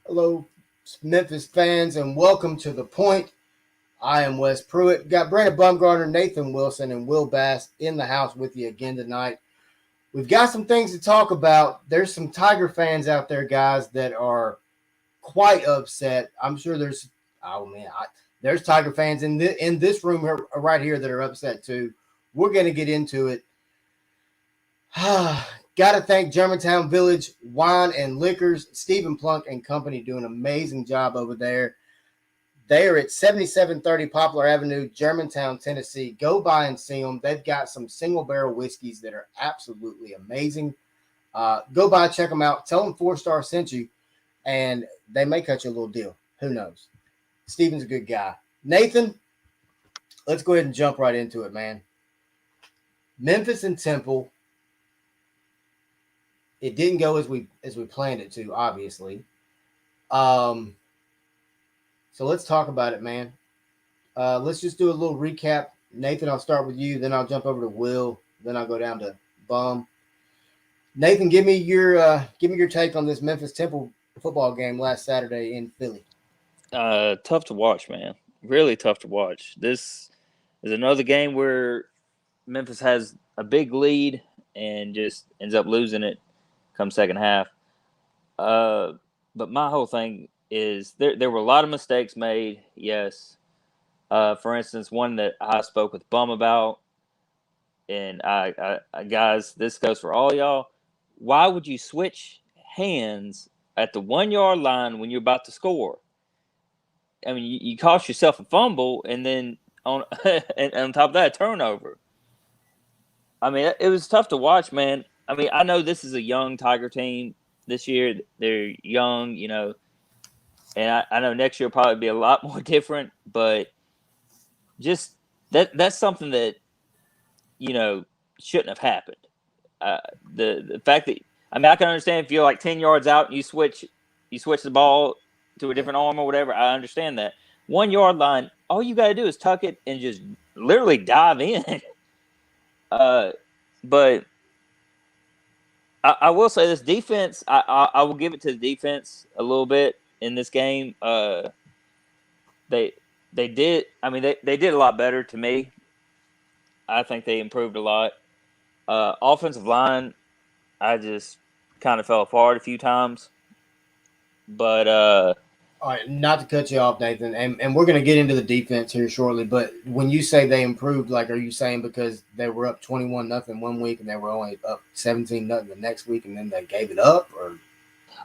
Hello, Memphis fans, and welcome to The Point. I am Wes Pruitt. Got Brandon Bumgarner, Nathan Wilson, and Will Bass in the house with you again tonight. We've got some things to talk about. There's some Tiger fans out there, guys, that are quite upset. I'm sure there's Tiger fans in this room right here that are upset too. We're going to get into it. Got to thank Germantown Village Wine and Liquors, Stephen Plunk and company doing an amazing job over there. They are at 7730 Poplar Avenue, Germantown, Tennessee. Go by and see them. They've got some single barrel whiskeys that are absolutely amazing. Go by, check them out. Tell them 4-Star sent you, and they may cut you a little deal. Who knows? Stephen's a good guy. Nathan, let's go ahead and jump right into it, man. Memphis and Temple. It didn't go as we planned it to, obviously. So let's talk about it, man. Let's just do a little recap. Nathan, I'll start with you, then I'll jump over to Will, then I'll go down to Bum. Nathan, give me your take on this Memphis Temple football game last Saturday in Philly. Tough to watch, man. Really tough to watch. This is another game where Memphis has a big lead and just ends up losing it come second half. But my whole thing is there were a lot of mistakes made, yes. For instance, one that I spoke with Bum about, and I guys, this goes for all y'all. Why would you switch hands at the 1-yard line when you're about to score? I mean, you cost yourself a fumble, and then on and on top of that, a turnover. I mean, it was tough to watch, man. I mean, I know this is a young Tiger team this year. They're young, and I know next year will probably be a lot more different, but just that's something that, shouldn't have happened. The fact that, I mean, I can understand if you're like 10 yards out and you switch the ball to a different arm or whatever. I understand that. 1-yard line, all you got to do is tuck it and just literally dive in. But I will say this defense, I will give it to the defense a little bit in this game. They did. I mean, they did a lot better to me. I think they improved a lot. Offensive line, I just kind of fell apart a few times. But all right, not to cut you off, Nathan, and we're going to get into the defense here shortly. But when you say they improved, like, are you saying because they were up 21-0 one week and they were only up 17-0 the next week, and then they gave it up? Or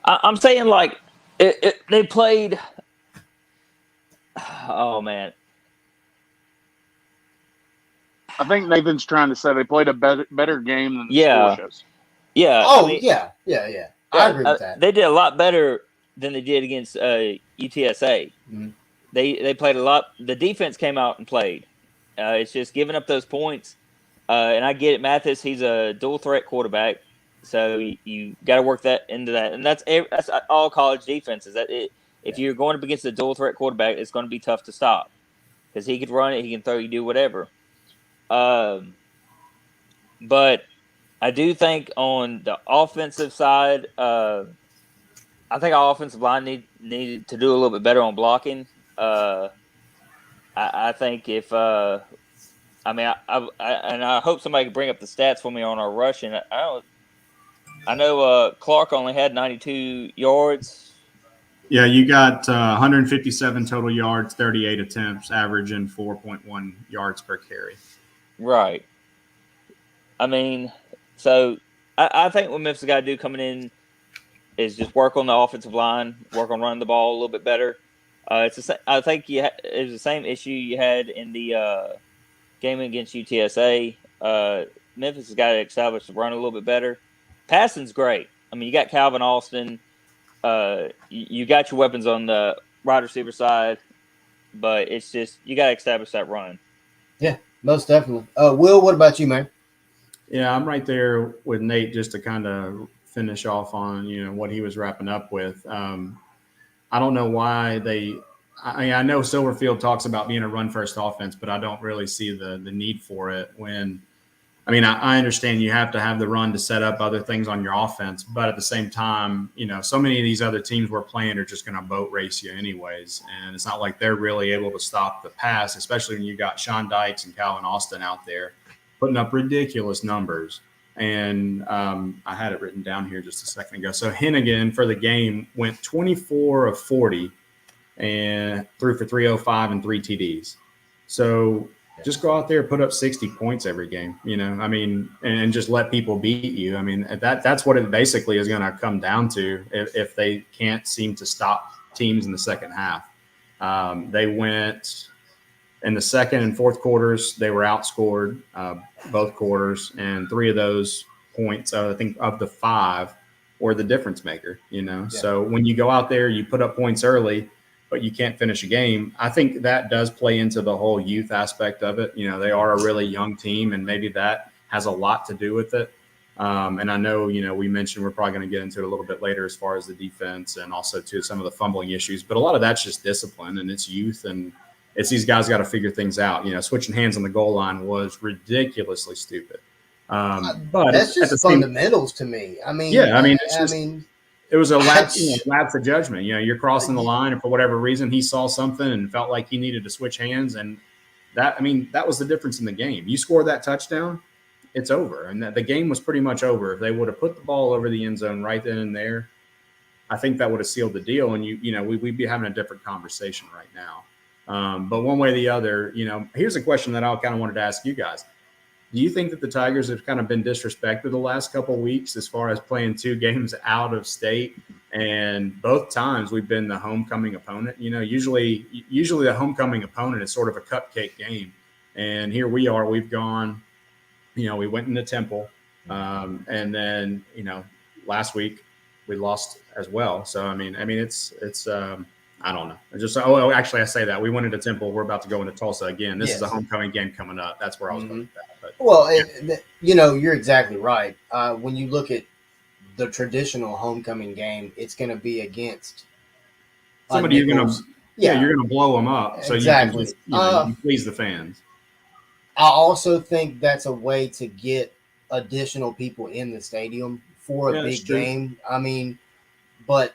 I'm saying, like, they played. Oh man, I think Nathan's trying to say they played a better game than the score shows. Yeah. Oh, I mean, yeah. I agree with that. They did a lot better than they did against UTSA. Mm-hmm. They played a lot. The defense came out and played. It's just giving up those points. And I get it, Mathis. He's a dual threat quarterback, so you got to work that into that. And that's all college defenses. If you're going up against a dual threat quarterback, it's going to be tough to stop because he can run it, he can throw, you do whatever. But I do think on the offensive side, I think our offensive line needed to do a little bit better on blocking. I think if I hope somebody can bring up the stats for me on our rushing. I know Clark only had 92 yards. Yeah, you got 157 total yards, 38 attempts, averaging 4.1 yards per carry. Right. I mean, so I think what Memphis got to do coming in is just work on the offensive line, work on running the ball a little bit better. I think it was the same issue you had in the game against UTSA. Memphis has got to establish the run a little bit better. Passing's great. I mean, you got Calvin Austin. You got your weapons on the wide receiver side, but it's just you got to establish that run. Yeah, most definitely. Will, what about you, man? Yeah, I'm right there with Nate just to kind of finish off on what he was wrapping up with. I don't know why I know Silverfield talks about being a run-first offense, but I don't really see the need for it when I mean, I understand you have to have the run to set up other things on your offense, but at the same time, so many of these other teams we're playing are just going to boat race you anyways. And it's not like they're really able to stop the pass, especially when you got Sean Dykes and Calvin Austin out there putting up ridiculous numbers. And I had it written down here just a second ago. So Hennigan for the game went 24 of 40 and threw for 305 and 3 TDs. So just go out there, put up 60 points every game, I mean, and just let people beat you. I mean, that's what it basically is going to come down to if they can't seem to stop teams in the second half. They went in the second and fourth quarters, they were outscored both quarters, and 3 of those points, I think, of the 5 were the difference maker, Yeah. So when you go out there, you put up points early, but you can't finish a game. I think that does play into the whole youth aspect of it. They are a really young team, and maybe that has a lot to do with it. And I know, we mentioned we're probably going to get into it a little bit later as far as the defense and also to some of the fumbling issues. But a lot of that's just discipline, and it's youth, and it's these guys got to figure things out. Switching hands on the goal line was ridiculously stupid. But that's just fundamentals to me. I mean, yeah, I mean, it was a lapse of judgment. You're crossing the line, and for whatever reason, he saw something and felt like he needed to switch hands. And that was the difference in the game. You score that touchdown, it's over. And the game was pretty much over. If they would have put the ball over the end zone right then and there, I think that would have sealed the deal. And we'd be having a different conversation right now. But one way or the other, here's a question that I kind of wanted to ask you guys. Do you think that the Tigers have kind of been disrespected the last couple of weeks as far as playing 2 games out of state? And both times we've been the homecoming opponent. Usually the homecoming opponent is sort of a cupcake game. And here we are, we've gone, we went into Temple. And then, last week we lost as well. So, I mean, it's I don't know. Actually, I say that. We went into Temple. We're about to go into Tulsa again. This is a homecoming game coming up. That's where I was going with that. But, well, you're exactly right. When you look at the traditional homecoming game, it's going to be against somebody you're going to you're going to blow them up so exactly. you can please the fans. I also think that's a way to get additional people in the stadium for a big game. I mean, but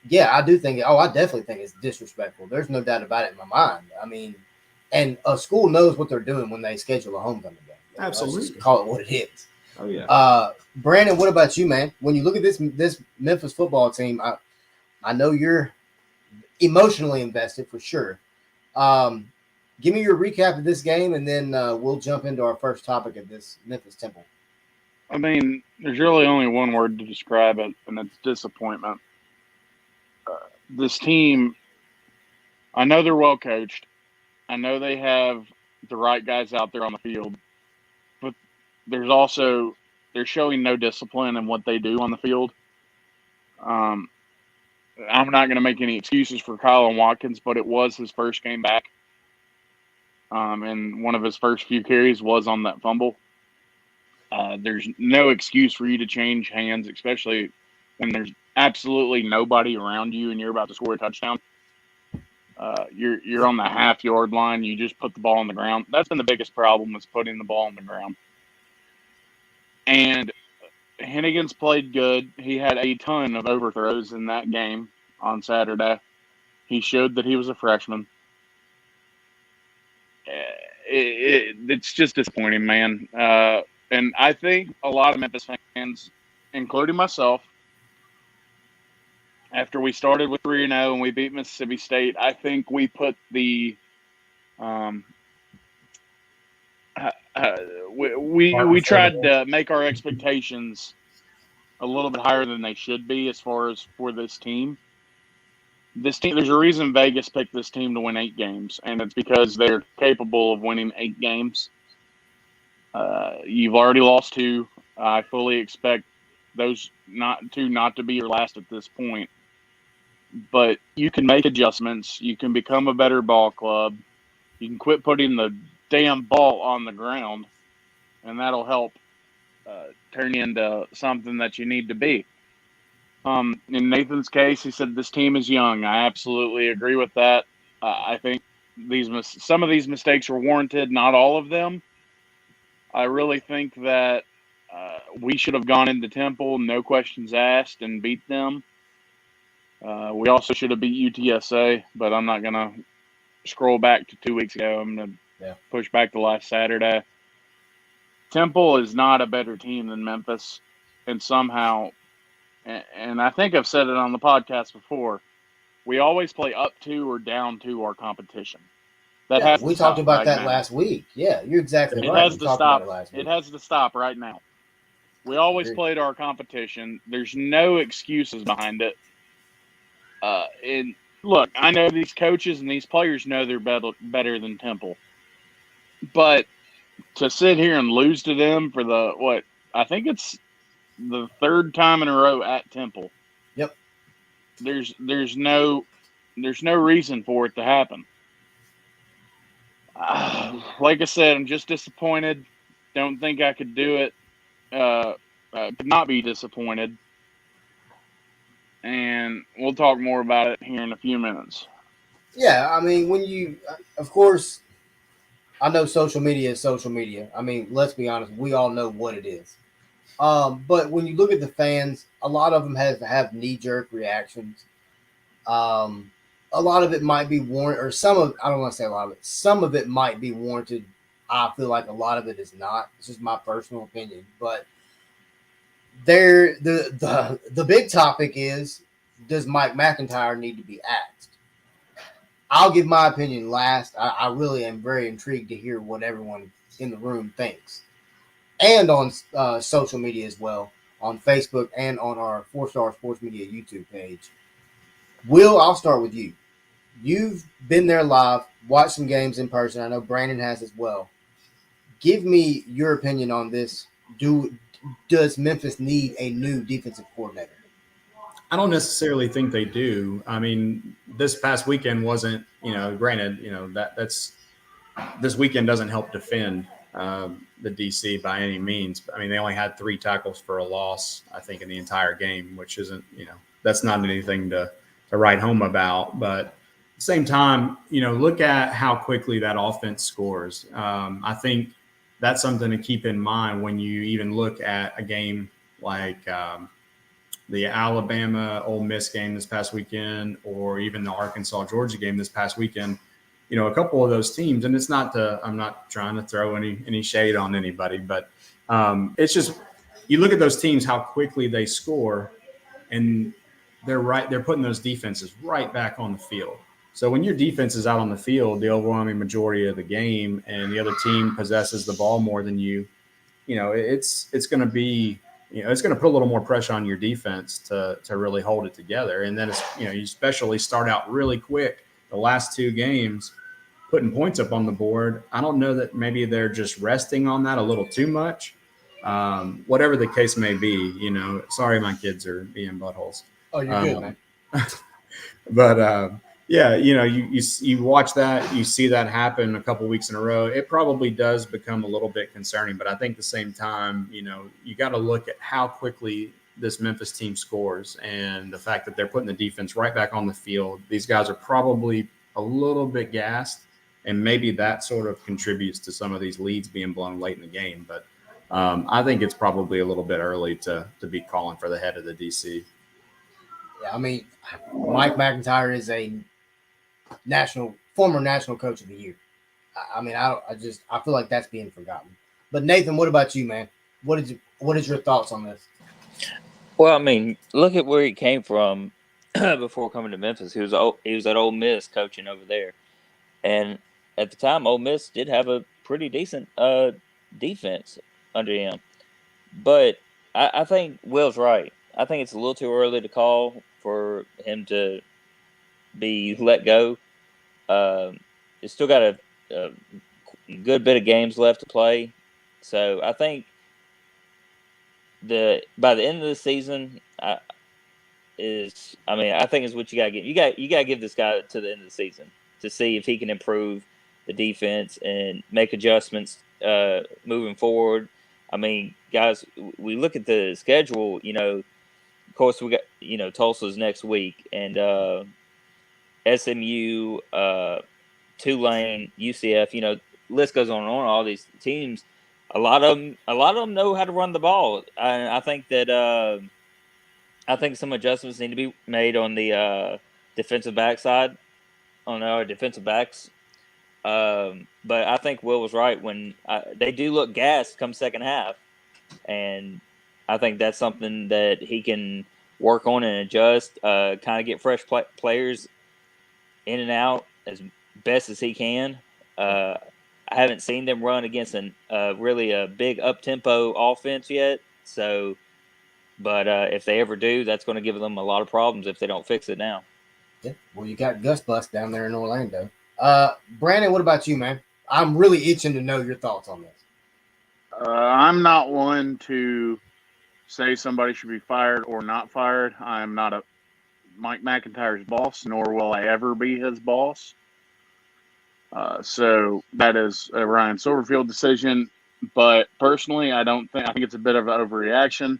yeah, I do think. I definitely think it's disrespectful. There's no doubt about it in my mind. I mean, and a school knows what they're doing when they schedule a homecoming game. Absolutely, let's just call it what it is. Oh yeah. Brandon, what about you, man? When you look at this Memphis football team, I know you're emotionally invested for sure. Give me your recap of this game, and then we'll jump into our first topic of this Memphis Temple. I mean, there's really only one word to describe it, and it's disappointment. This team, I know they're well coached. I know they have the right guys out there on the field, but they're showing no discipline in what they do on the field. I'm not going to make any excuses for Kylan Watkins, but it was his first game back. And one of his first few carries was on that fumble. There's no excuse for you to change hands, especially when there's absolutely nobody around you and you're about to score a touchdown. You're on the half-yard line. You just put the ball on the ground. That's been the biggest problem, is putting the ball on the ground. And Hennigan's played good. He had a ton of overthrows in that game on Saturday. He showed that he was a freshman. It's just disappointing, man. And I think a lot of Memphis fans, including myself, after we started with 3-0 and we beat Mississippi State, I think we put we tried to make our expectations a little bit higher than they should be as far as for this team. This team, there's a reason Vegas picked this team to win 8 games, and it's because they're capable of winning 8 games. You've already lost 2. I fully expect those not to be your last at this point. But you can make adjustments. You can become a better ball club. You can quit putting the damn ball on the ground, and that'll help turn you into something that you need to be. In Nathan's case, he said this team is young. I absolutely agree with that. I think some of these mistakes were warranted, not all of them. I really think that we should have gone into Temple, no questions asked, and beat them. We also should have beat UTSA, but I'm not going to scroll back to 2 weeks ago. I'm going to push back to last Saturday. Temple is not a better team than Memphis, and somehow, and I think I've said it on the podcast before, we always play up to or down to our competition. That has to we talked stop about right that now. last week. Yeah, you're exactly It right. has We to talked stop. about it last week. It has to stop right now. We always play to our competition. There's no excuses behind it. And look, I know these coaches and these players know they're better than Temple, but to sit here and lose to them for I think it's the third time in a row at Temple. Yep. There's no reason for it to happen. Like I said, I'm just disappointed. Don't think I could do it. Could not be disappointed. And we'll talk more about it here in a few minutes. Yeah, I mean, of course, I know social media is social media. I mean, let's be honest, we all know what it is. But when you look at the fans, a lot of them have knee-jerk reactions. A lot of it might be warranted, or I don't want to say a lot of it. Some of it might be warranted. I feel like a lot of it is not. It's just my personal opinion. But the big topic is, does Mike McIntyre need to be axed? I'll give my opinion last. I really am very intrigued to hear what everyone in the room thinks. And on social media as well, on Facebook and on our 4-Star Sports Media YouTube page. Will, I'll start with you. You've been there live, watched some games in person. I know Brandon has as well. Give me your opinion on this. Does Memphis need a new defensive coordinator? I don't necessarily think they do. I mean, this past weekend wasn't, granted, that's this weekend doesn't help defend the DC by any means. I mean, they only had 3 tackles for a loss, I think, in the entire game, which isn't, that's not anything to write home about. But at the same time, look at how quickly that offense scores. I think that's something to keep in mind when you even look at a game like the Alabama Ole Miss game this past weekend, or even the Arkansas Georgia game this past weekend. A couple of those teams, and I'm not trying to throw any shade on anybody, but it's just, you look at those teams, how quickly they score, and they're putting those defenses right back on the field. So when your defense is out on the field the overwhelming majority of the game, and the other team possesses the ball more than you, it's going to be, it's going to put a little more pressure on your defense to really hold it together. And then it's, you especially start out really quick. The last 2 games, putting points up on the board. I don't know that maybe they're just resting on that a little too much. Whatever the case may be, sorry, my kids are being buttholes. Oh, you're good, man. But yeah, you watch that, you see that happen a couple weeks in a row. It probably does become a little bit concerning, but I think at the same time, you got to look at how quickly this Memphis team scores, and the fact that they're putting the defense right back on the field. These guys are probably a little bit gassed, and maybe that sort of contributes to some of these leads being blown late in the game. But I think it's probably a little bit early to be calling for the head of the DC. Yeah, I mean, Mike McIntyre is a former national coach of the year. I mean, I feel like that's being forgotten. But Nathan, what about you, man? What is your thoughts on this? Well, I mean, look at where he came from before coming to Memphis. He was at Ole Miss coaching over there, and at the time, Ole Miss did have a pretty decent defense under him. But I think Will's right. I think it's a little too early to call for him to be let go. He's still got a good bit of games left to play, so I think by the end of the season, I think is what you gotta get. You gotta give this guy to the end of the season to see if he can improve the defense and make adjustments moving forward. I mean, guys, we look at the schedule. Of course, we got Tulsa's next week, and SMU, Tulane, UCF. List goes on and on. All these teams A lot of them know how to run the ball. I think that I think some adjustments need to be made on the defensive back side, on our defensive backs. But I think Will was right when they do look gassed come second half, and I think that's something that he can work on and adjust. Kind of get fresh players in and out as best as he can. I haven't seen them run against really a big up tempo offense yet. So, but if they ever do, that's going to give them a lot of problems if they don't fix it now. Yeah. Well, you got Gus Bus down there in Orlando. Brandon, what about you, man? I'm really itching to know your thoughts on this. I'm not one to say somebody should be fired or not fired. I'm not a Mike McIntyre's boss, nor will I ever be his boss. So that is a Ryan Silverfield decision. But personally, I think it's a bit of an overreaction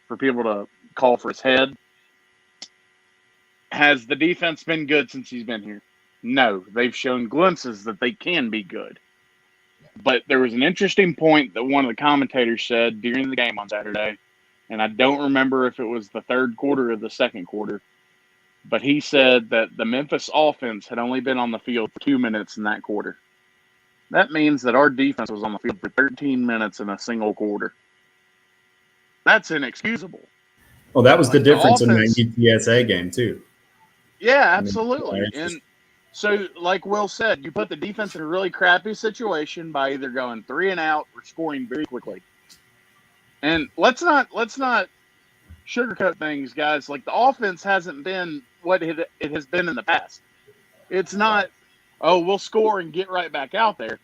for people to call for his head. Has the defense been good since he's been here? No. They've shown glimpses that they can be good. But there was an interesting point that one of the commentators said during the game on Saturday, and I don't remember if it was the third quarter or the second quarter, but he said that the Memphis offense had only been on the field for 2 minutes in that quarter. That means that our defense was on the field for 13 minutes in a single quarter. That's inexcusable. Well, that was the difference in offense, that UTSA game, too. Yeah, absolutely. And so, like Will said, you put the defense in a really crappy situation by either going 3 and out or scoring very quickly. And let's not sugarcoat things, guys. Like, the offense hasn't been what it has been in the past. It's not, oh, we'll score and get right back out there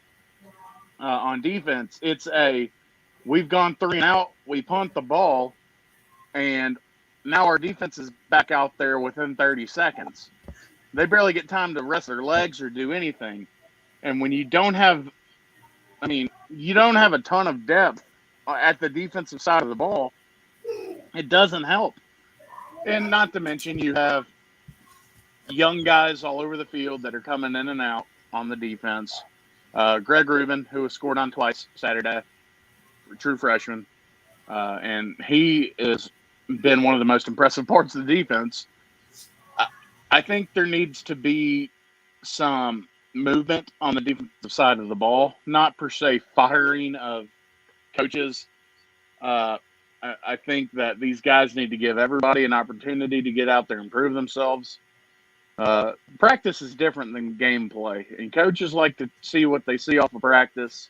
on defense. It's we've gone 3 and out, we punt the ball, and now our defense is back out there within 30 seconds. They barely get time to rest their legs or do anything. And when you don't have a ton of depth at the defensive side of the ball, it doesn't help. And not to mention you have young guys all over the field that are coming in and out on the defense. Greg Rubin, who was scored on twice Saturday, true freshman. And he has been one of the most impressive parts of the defense. I think there needs to be some movement on the defensive side of the ball, not per se firing of coaches. I think that these guys need to give everybody an opportunity to get out there and prove themselves. Practice is different than gameplay, and coaches like to see what they see off of practice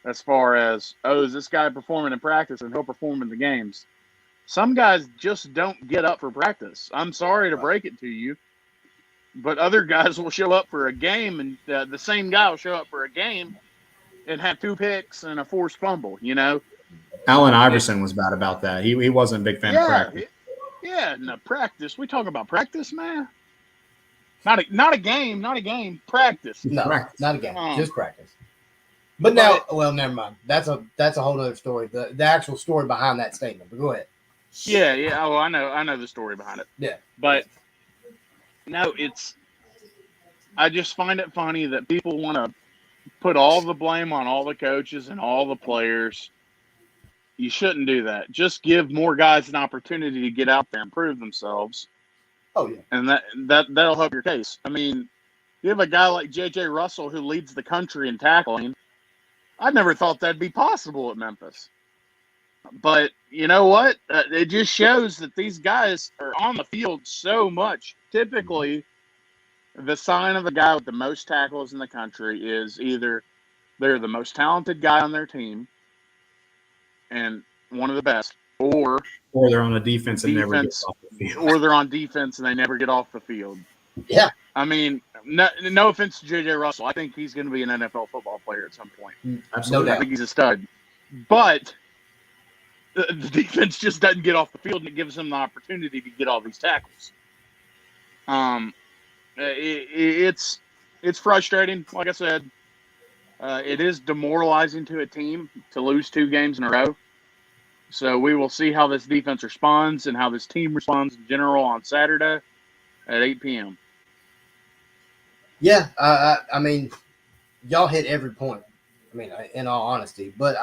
as far as, oh, is this guy performing in practice and he'll perform in the games? Some guys just don't get up for practice. I'm sorry to break it to you, but other guys will show up for a game, and the same guy will show up for a game and have 2 picks and a forced fumble, you know? Allen Iverson was bad about that. He wasn't a big fan of practice. No, practice. We talking about practice, man? Not a game. Practice. No, Practice. not a game. Just practice. But now, well, never mind. That's a whole other story. The actual story behind that statement. But go ahead. Yeah. Oh, I know the story behind it. Yeah. But no, I just find it funny that people want to put all the blame on all the coaches and all the players. You shouldn't do that. Just give more guys an opportunity to get out there and prove themselves. Oh, yeah. And that'll help your case. I mean, you have a guy like J.J. Russell who leads the country in tackling. I never thought that'd be possible at Memphis. But you know what? It just shows that these guys are on the field so much. Typically, the sign of a guy with the most tackles in the country is either they're the most talented guy on their team and one of the best, or they're on a defense and never get off the field. Or they're on defense and they never get off the field. Yeah. I mean, no offense to J.J. Russell. I think he's going to be an NFL football player at some point. Absolutely. I think he's a stud. But the defense just doesn't get off the field, and it gives him the opportunity to get all these tackles. It's frustrating. Like I said, it is demoralizing to a team to lose 2 games in a row. So we will see how this defense responds and how this team responds in general on Saturday at 8 p.m. Yeah, I mean, y'all hit every point. I I mean, in all honesty, but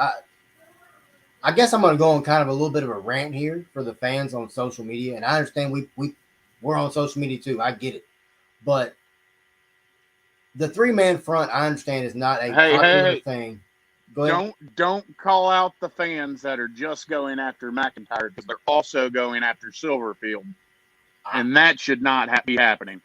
I guess I'm going to go on kind of a little bit of a rant here for the fans on social media, and I understand we're on social media too. I get it, but the 3-man front, I understand, is not a popular thing. Go ahead. Don't call out the fans that are just going after McIntyre because they're also going after Silverfield, and that should not be happening.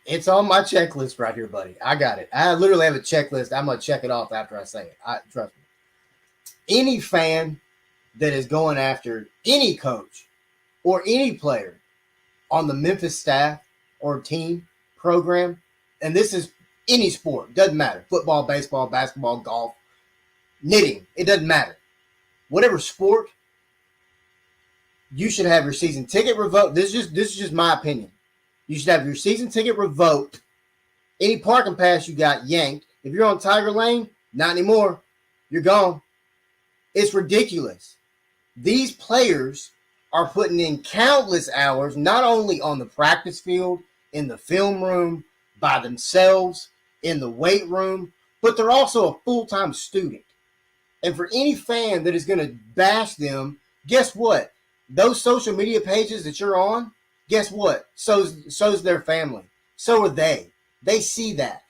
It's on my checklist right here, buddy. I got it. I literally have a checklist. I'm going to check it off after I say it. Trust me. Any fan that is going after any coach or any player on the Memphis staff or team program, and this is any sport, doesn't matter. Football, baseball, basketball, golf, knitting, it doesn't matter. Whatever sport, you should have your season ticket revoked. This is just my opinion. You should have your season ticket revoked. Any parking pass you got yanked. If you're on Tiger Lane, not anymore. You're gone. It's ridiculous. These players are putting in countless hours, not only on the practice field, in the film room, by themselves, in the weight room, but they're also a full-time student. And for any fan that is going to bash them, guess what? Those social media pages that you're on, guess what? So's their family. So are they. They see that.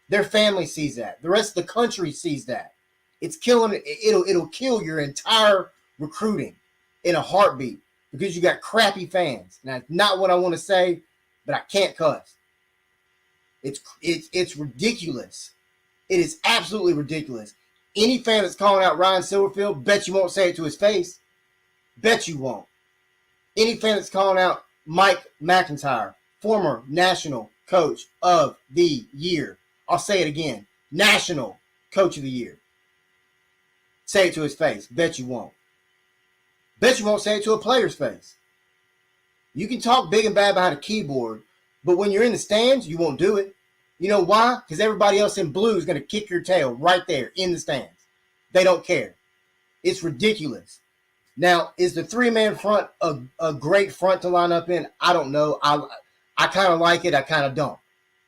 Their family sees that. The rest of the country sees that. It's killing. It'll kill your entire recruiting in a heartbeat because you got crappy fans. And that's not what I want to say, but I can't cuss. It's ridiculous. It is absolutely ridiculous. Any fan that's calling out Ryan Silverfield, bet you won't say it to his face. Bet you won't. Any fan that's calling out Mike McIntyre, former National Coach of the Year. I'll say it again. National Coach of the Year. Say it to his face. Bet you won't. Bet you won't say it to a player's face. You can talk big and bad behind a keyboard, but when you're in the stands, you won't do it. You know why? Because everybody else in blue is going to kick your tail right there in the stands. They don't care. It's ridiculous. Now, is the 3-man front a great front to line up in? I don't know. I kind of like it. I kind of don't.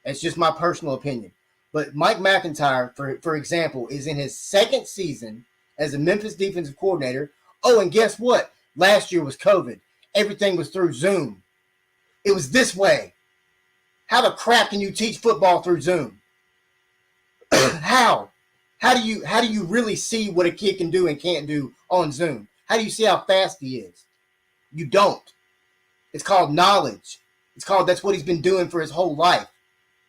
It's just my personal opinion. But Mike McIntyre, for example, is in his second season as a Memphis defensive coordinator. Oh, and guess what? Last year was COVID. Everything was through Zoom. It was this way. How the crap can you teach football through Zoom? How? How do you really see what a kid can do and can't do on Zoom? How do you see how fast he is? You don't. It's called knowledge. That's what he's been doing for his whole life.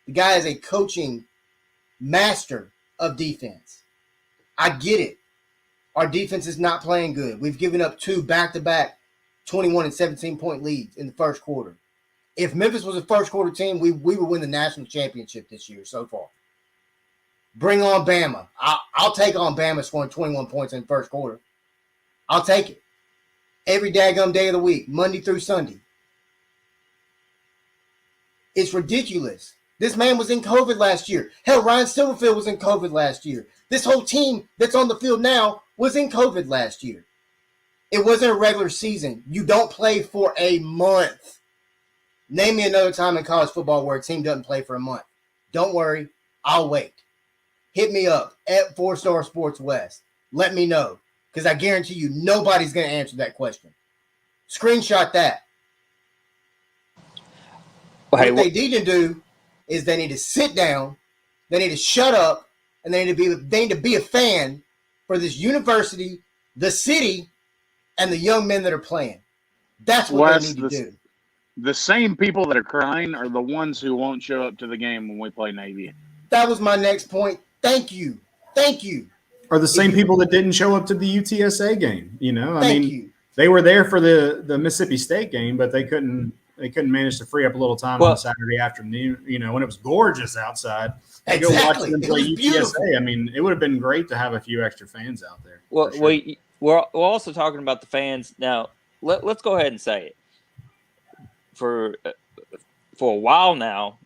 The guy is a coaching master of defense. I get it. Our defense is not playing good. We've given up 2 back-to-back 21 and 17-point leads in the first quarter. If Memphis was a first-quarter team, we would win the national championship this year so far. Bring on Bama. I'll take on Bama scoring 21 points in the first quarter. I'll take it. Every daggum day of the week, Monday through Sunday. It's ridiculous. This man was in COVID last year. Hell, Ryan Silverfield was in COVID last year. This whole team that's on the field now was in COVID last year. It wasn't a regular season. You don't play for a month. Name me another time in college football where a team doesn't play for a month. Don't worry. I'll wait. Hit me up at 4-Star Sports West. Let me know. Because I guarantee you nobody's going to answer that question. Screenshot that. What they need to do is they need to sit down, they need to shut up, and they need to be a fan for this university, the city, and the young men that are playing. That's what they need to do. The same people that are crying are the ones who won't show up to the game when we play Navy. That was my next point. Thank you. Are the same people that didn't show up to the UTSA game. You know, Thank you. They were there for the Mississippi State game, but they couldn't manage to free up a little time on Saturday afternoon, you know, when it was gorgeous outside. Exactly. Go watch them play UTSA. Beautiful. I mean, it would have been great to have a few extra fans out there. Well, sure. we're also talking about the fans now. Let's go ahead and say it. For a while now,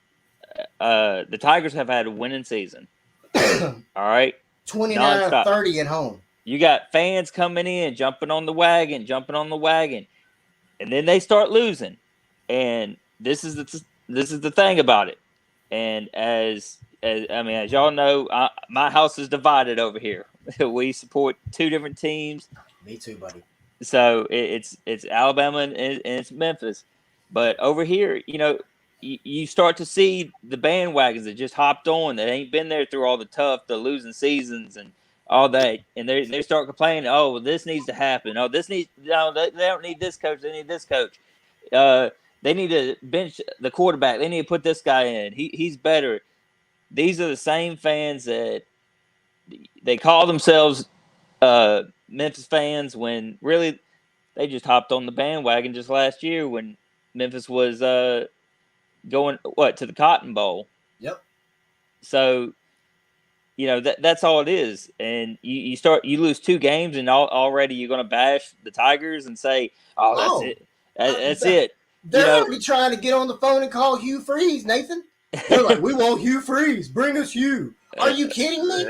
the Tigers have had a winning season. All right, 29-30 at home. You got fans coming in, jumping on the wagon, and then they start losing. And this is the thing about it. And as as y'all know, my house is divided over here. We support two different teams. Me too, buddy. So it's Alabama and it's Memphis. But over here, you start to see the bandwagons that just hopped on that ain't been there through all the losing seasons and all that, and they start complaining. Oh, well, this needs to happen. Oh, they don't need this coach. They need this coach. They need to bench the quarterback. They need to put this guy in. He's better. These are the same fans that they call themselves Memphis fans when really they just hopped on the bandwagon just last year when Memphis was going to the Cotton Bowl. Yep. So that's all it is, and you lose two games and already you're going to bash the Tigers and say, oh, that's it. That's it. They're already trying to get on the phone and call Hugh Freeze, Nathan. They're like, we want Hugh Freeze. Bring us Hugh. Are you kidding me?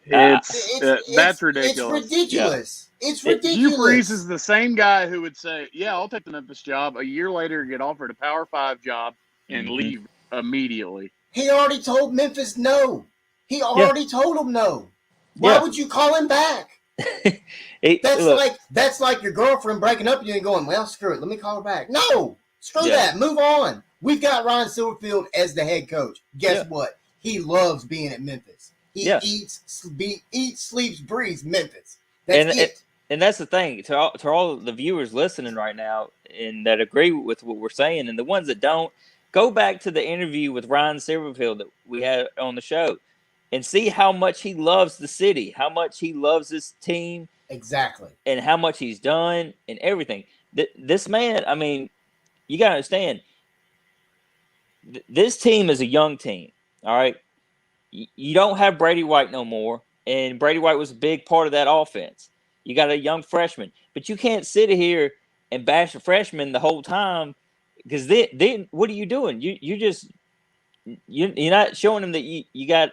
That's ridiculous. It's ridiculous. Yeah. It's ridiculous. Hugh Freeze is the same guy who would say, yeah, I'll take the Memphis job. A year later, get offered a Power 5 job and leave immediately. He already told Memphis no. He already told him no. Why would you call him back? That's like your girlfriend breaking up with you and going, well, screw it. Let me call her back. No. Screw that. Move on. We've got Ryan Silverfield as the head coach. Guess what? He loves being at Memphis. He eats, sleeps, breathes Memphis. That's it. And that's the thing. To all the viewers listening right now and that agree with what we're saying, and the ones that don't, go back to the interview with Ryan Silverfield that we had on the show and see how much he loves the city, how much he loves this team. Exactly. And how much he's done and everything. This man, I mean, you got to understand, this team is a young team, all right? You don't have Brady White no more, and Brady White was a big part of that offense. You got a young freshman, but you can't sit here and bash a freshman the whole time because then what are you doing? You're not showing him that you got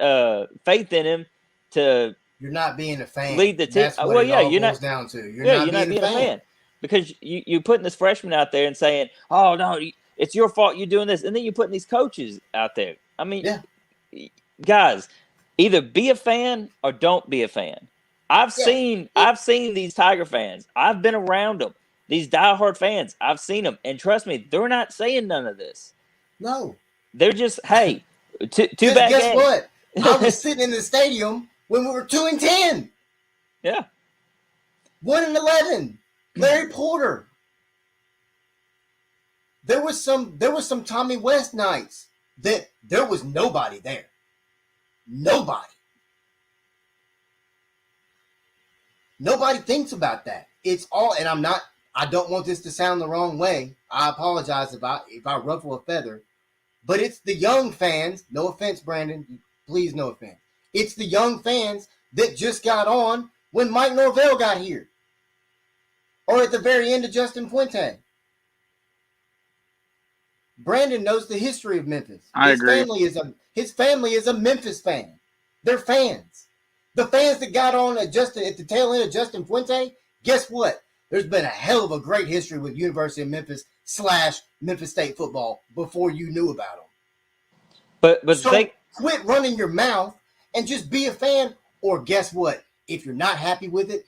faith in him to. You're not being a fan. Lead the team. That's what you're boils not down to. You're not being a fan because you're putting this freshman out there and saying, "Oh no, it's your fault. You're doing this," and then you're putting these coaches out there. I mean, guys, either be a fan or don't be a fan. I've seen these Tiger fans. I've been around them. These diehard fans. I've seen them, and trust me, they're not saying none of this. No, they're just, hey, too bad. Guess what? I was sitting in the stadium when we were 2-10. Yeah, 1-11. Larry Porter. There was some Tommy West nights that there was nobody there. Nobody thinks about that. It's all, and I don't want this to sound the wrong way. I apologize if I ruffle a feather, but it's the young fans. No offense, Brandon. Please, no offense. It's the young fans that just got on when Mike Norvell got here, or at the very end of Justin Fuente. Brandon knows the history of Memphis. His family is a Memphis fan. They're fans. The fans that got on at the tail end of Justin Fuente, guess what? There's been a hell of a great history with University of Memphis / Memphis State football before you knew about them. But quit running your mouth and just be a fan. Or guess what? If you're not happy with it,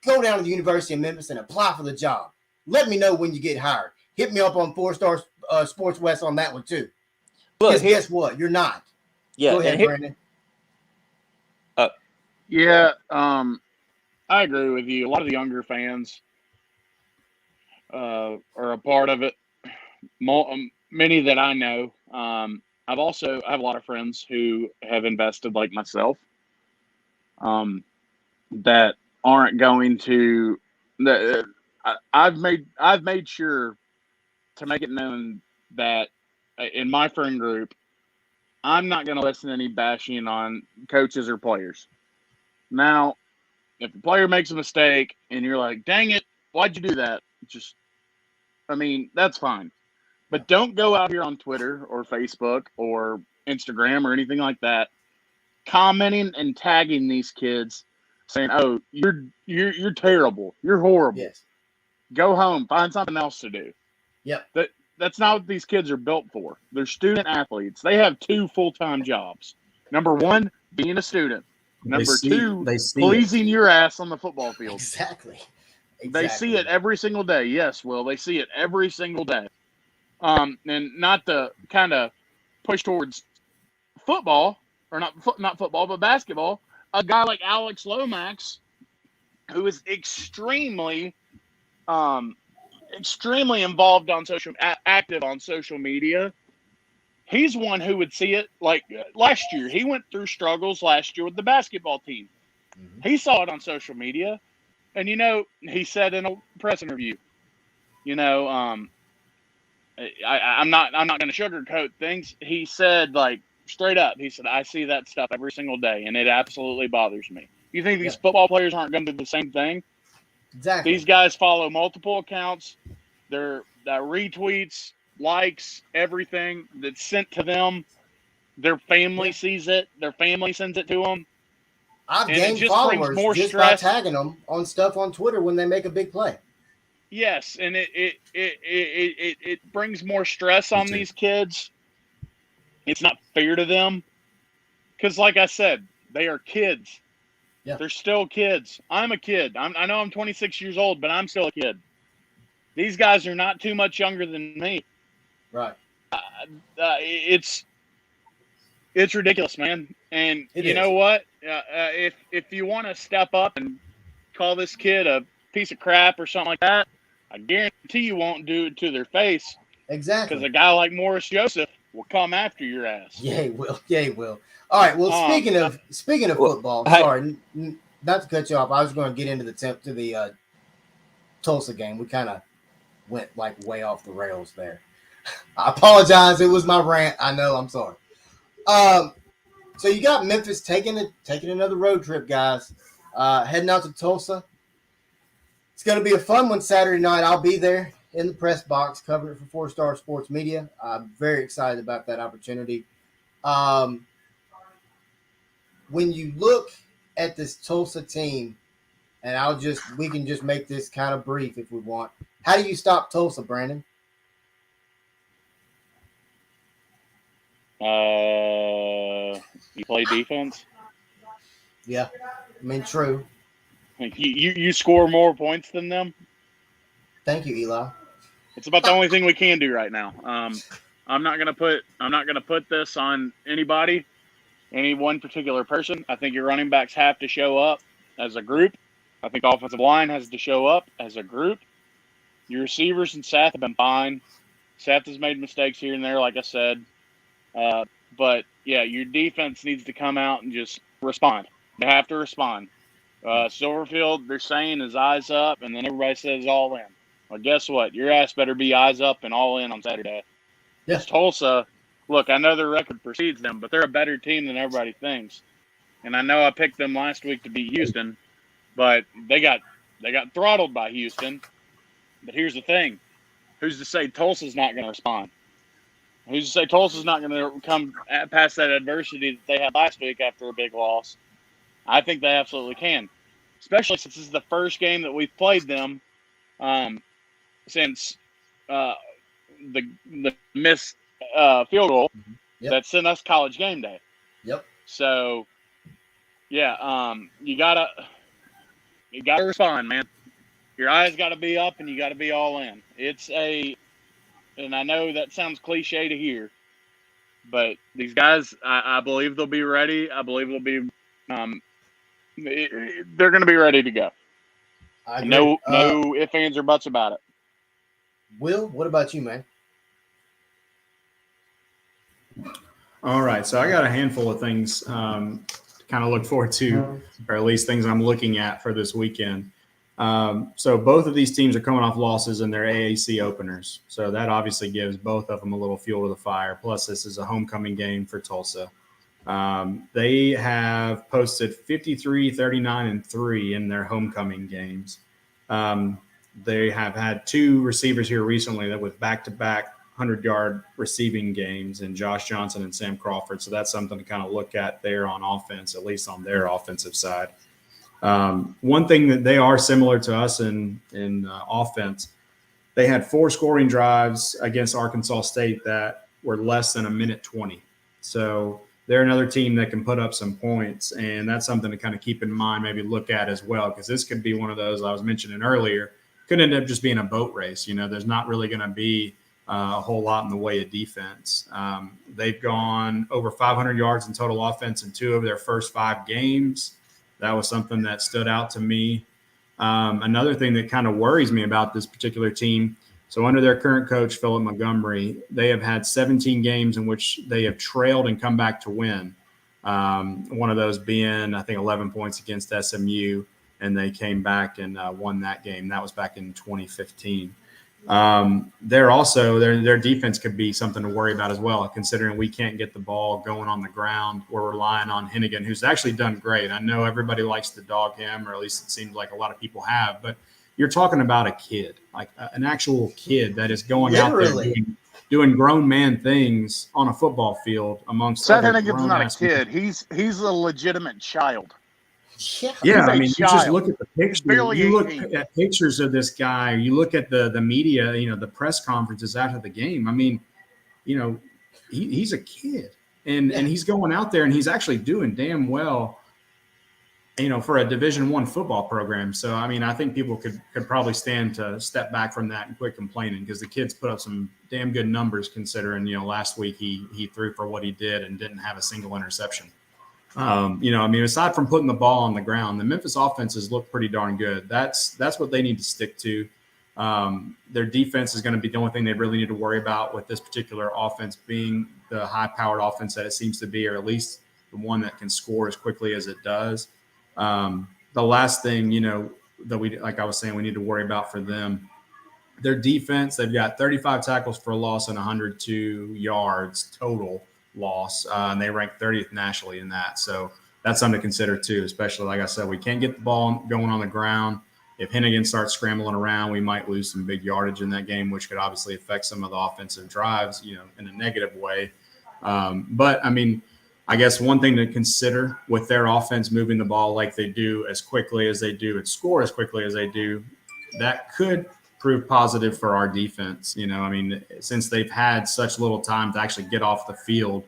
go down to the University of Memphis and apply for the job. Let me know when you get hired. Hit me up on 4-Star Sports West on that one too. Because guess what? You're not. Yeah. Go ahead, Brandon. I agree with you. A lot of the younger fans are a part of it. Many that I know. I have a lot of friends who have invested like myself that aren't going to. I've made sure to make it known that in my friend group, I'm not going to listen to any bashing on coaches or players. Now, if a player makes a mistake and you're like, dang it, why'd you do that? That's fine. But don't go out here on Twitter or Facebook or Instagram or anything like that, commenting and tagging these kids saying, oh, you're terrible. You're horrible. Yes. Go home, find something else to do. Yep. That's not what these kids are built for. They're student athletes. They have 2 full-time jobs. Number one, being a student. Number two, they see pleasing your ass on the football field. Exactly. They see it every single day. Yes, Will. They see it every single day. And not to kind of push towards football, or not football, but basketball. A guy like Alex Lomax, who is extremely involved on active on social media. He's one who would see it like last year. He went through struggles last year with the basketball team. Mm-hmm. He saw it on social media. And, he said in a press interview, I'm not going to sugarcoat things. He said, like, straight up, he said, I see that stuff every single day, and it absolutely bothers me. You think these football players aren't going to do the same thing? Exactly. These guys follow multiple accounts. They're retweets, likes, everything that's sent to them. Their family sees it. Their family sends it to them. I've And gained it just brings followers more just stress. by tagging them on stuff on Twitter when they make a big play. Yes, and it brings more stress on these kids. It's not fair to them because, like I said, they are kids. Yeah. They're still kids. I'm a kid. I know I'm 26 years old, but I'm still a kid. These guys are not too much younger than me. Right. It's ridiculous, man. And you know what? If you want to step up and call this kid a piece of crap or something like that, I guarantee you won't do it to their face. Exactly. Because a guy like Morris Joseph will come after your ass. Yeah, he will. Yeah, he will. All right. Well, speaking of football, sorry, not to cut you off. I was going to get into the Tulsa game. We kind of went like way off the rails there. I apologize. It was my rant. I know. I'm sorry. So you got Memphis taking another road trip, guys. Heading out to Tulsa. It's going to be a fun one Saturday night. I'll be there in the press box covering it for 4 Star Sports Media. I'm very excited about that opportunity. When you look at this Tulsa team, and we can just make this kind of brief if we want. How do you stop Tulsa, Brandon? You play defense. Yeah, I mean, true. Like you score more points than them. Thank you, Eli. It's about the only thing we can do right now. I'm not gonna put this on anybody, any one particular person. I think your running backs have to show up as a group. I think offensive line has to show up as a group. Your receivers and Seth have been fine. Seth has made mistakes here and there, like I said. But yeah, your defense needs to come out and just respond. They have to respond. Silverfield, they're saying is eyes up, and then everybody says all in. Well, guess what? Your ass better be eyes up and all in on Saturday. Yes. Tulsa, look, I know their record precedes them, but they're a better team than everybody thinks. And I know I picked them last week to beat Houston, but they got throttled by Houston. But here's the thing. Who's to say Tulsa's not going to respond? Who's to say Tulsa's not going to come past that adversity that they had last week after a big loss? I think they absolutely can, especially since this is the first game that we've played them since the missed field goal that sent us College game day. Yep. So, yeah, you gotta respond, man. Your eyes got to be up, and you got to be all in. And I know that sounds cliche to hear, but these guys, I believe they'll be ready. I believe they'll be. They're going to be ready to go. No ifs, ands, or buts about it. Will, what about you, man? All right, so I got a handful of things to kind of look forward to, or at least things I'm looking at for this weekend. So both of these teams are coming off losses in their AAC openers. So that obviously gives both of them a little fuel to the fire. Plus, this is a homecoming game for Tulsa. They have posted 53, 39, and 3 in their homecoming games. They have had 2 receivers here recently that with back-to-back 100-yard receiving games, and Josh Johnson and Sam Crawford. So that's something to kind of look at there on offense, at least on their offensive side. One thing that they are similar to us in offense, they had 4 scoring drives against Arkansas State that were less than a minute 20. So they're another team that can put up some points, and that's something to kind of keep in mind, maybe look at as well, because this could be one of those I was mentioning earlier, could end up just being a boat race. There's not really going to be a whole lot in the way of defense. They've gone over 500 yards in total offense in 2 of their first 5 games. That was something that stood out to me. Another thing that kind of worries me about this particular team, so under their current coach, Philip Montgomery, they have had 17 games in which they have trailed and come back to win. One of those being, I think, 11 points against SMU, and they came back and won that game. That was back in 2015. Their defense could be something to worry about as well, considering we can't get the ball going on the ground. We're relying on Hennigan, who's actually done great. I know everybody likes to dog him, or at least it seems like a lot of people have, but you're talking about a kid, like an actual kid that is going Literally. out there doing grown man things on a football field amongst Seth other Hennigan's not a grown-ass kid. He's a legitimate child. Yeah. Yeah, He's a I mean, you just child. look at the He's picture. barely You look 18. at pictures of this guy. You look at the media, the press conferences after the game. I mean, he's a kid, and he's going out there and he's actually doing damn well, for a Division I football program. So, I mean, I think people could probably stand to step back from that and quit complaining, because the kid's put up some damn good numbers considering, last week he threw for what he did and didn't have a single interception. Aside from putting the ball on the ground, the Memphis offenses look pretty darn good. That's what they need to stick to. Their defense is going to be the only thing they really need to worry about, with this particular offense being the high-powered offense that it seems to be, or at least the one that can score as quickly as it does. The last thing, that we, like I was saying, we need to worry about for them, their defense. They've got 35 tackles for a loss and 102 yards total loss, and they rank 30th nationally in that. So that's something to consider too, especially, like I said, we can't get the ball going on the ground. If Hennigan starts scrambling around, we might lose some big yardage in that game, which could obviously affect some of the offensive drives, in a negative way. But I mean, I guess one thing to consider with their offense moving the ball like they do, as quickly as they do, and score as quickly as they do, that could prove positive for our defense. Since they've had such little time to actually get off the field,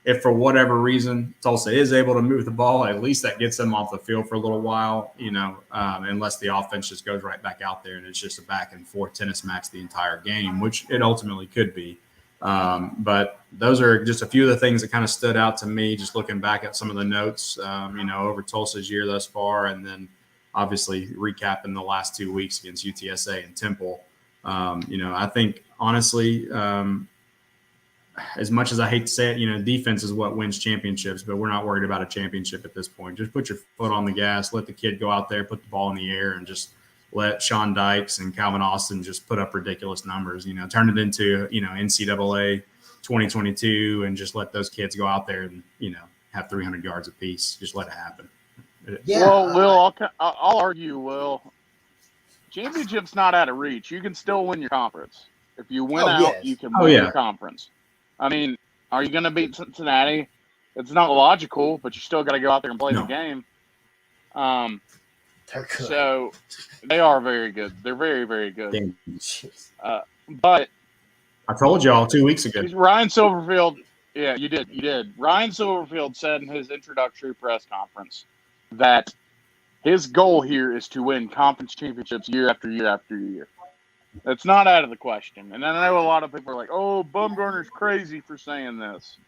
if for whatever reason Tulsa is able to move the ball, at least that gets them off the field for a little while, unless the offense just goes right back out there and it's just a back and forth tennis match the entire game, which it ultimately could be. But those are just a few of the things that kind of stood out to me, just looking back at some of the notes, over Tulsa's year thus far, and then obviously recapping the last 2 weeks against UTSA and Temple. I think honestly, as much as I hate to say it, defense is what wins championships, but we're not worried about a championship at this point. Just put your foot on the gas, let the kid go out there, put the ball in the air, and just let Sean Dykes and Calvin Austin just put up ridiculous numbers, turn it into, NCAA 2022, and just let those kids go out there and, have 300 yards apiece. Just let it happen. Yeah. Well, Will, I'll argue, Will, championship's not out of reach. You can still win your conference. If you win out, yes. you can win your conference. I mean, are you going to beat Cincinnati? It's not logical, but you still got to go out there and play the game. They're good. So they are very good. They're very, very good. But I told y'all 2 weeks ago. Ryan Silverfield, yeah, you did. Ryan Silverfield said in his introductory press conference that his goal here is to win conference championships year after year after year. That's not out of the question. And I know a lot of people are like, oh, Bumgarner's crazy for saying this.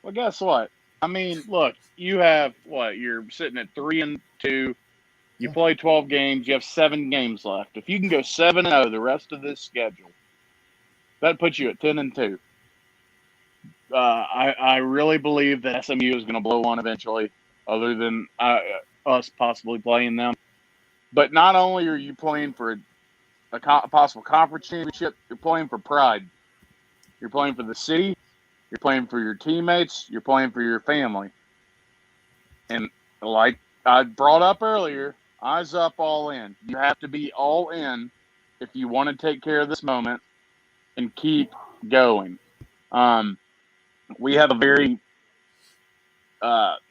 Well, guess what? I mean, look, you have what? You're sitting at 3-2. You play 12 games. You have 7 games left. If you can go 7-0 the rest of this schedule, that puts you at 10-2. I really believe that SMU is going to blow one eventually, other than us possibly playing them. But not only are you playing for a possible conference championship, you're playing for pride. You're playing for the city. You're playing for your teammates. You're playing for your family. And like I brought up earlier, eyes up, all in. You have to be all in if you want to take care of this moment and keep going. We have a very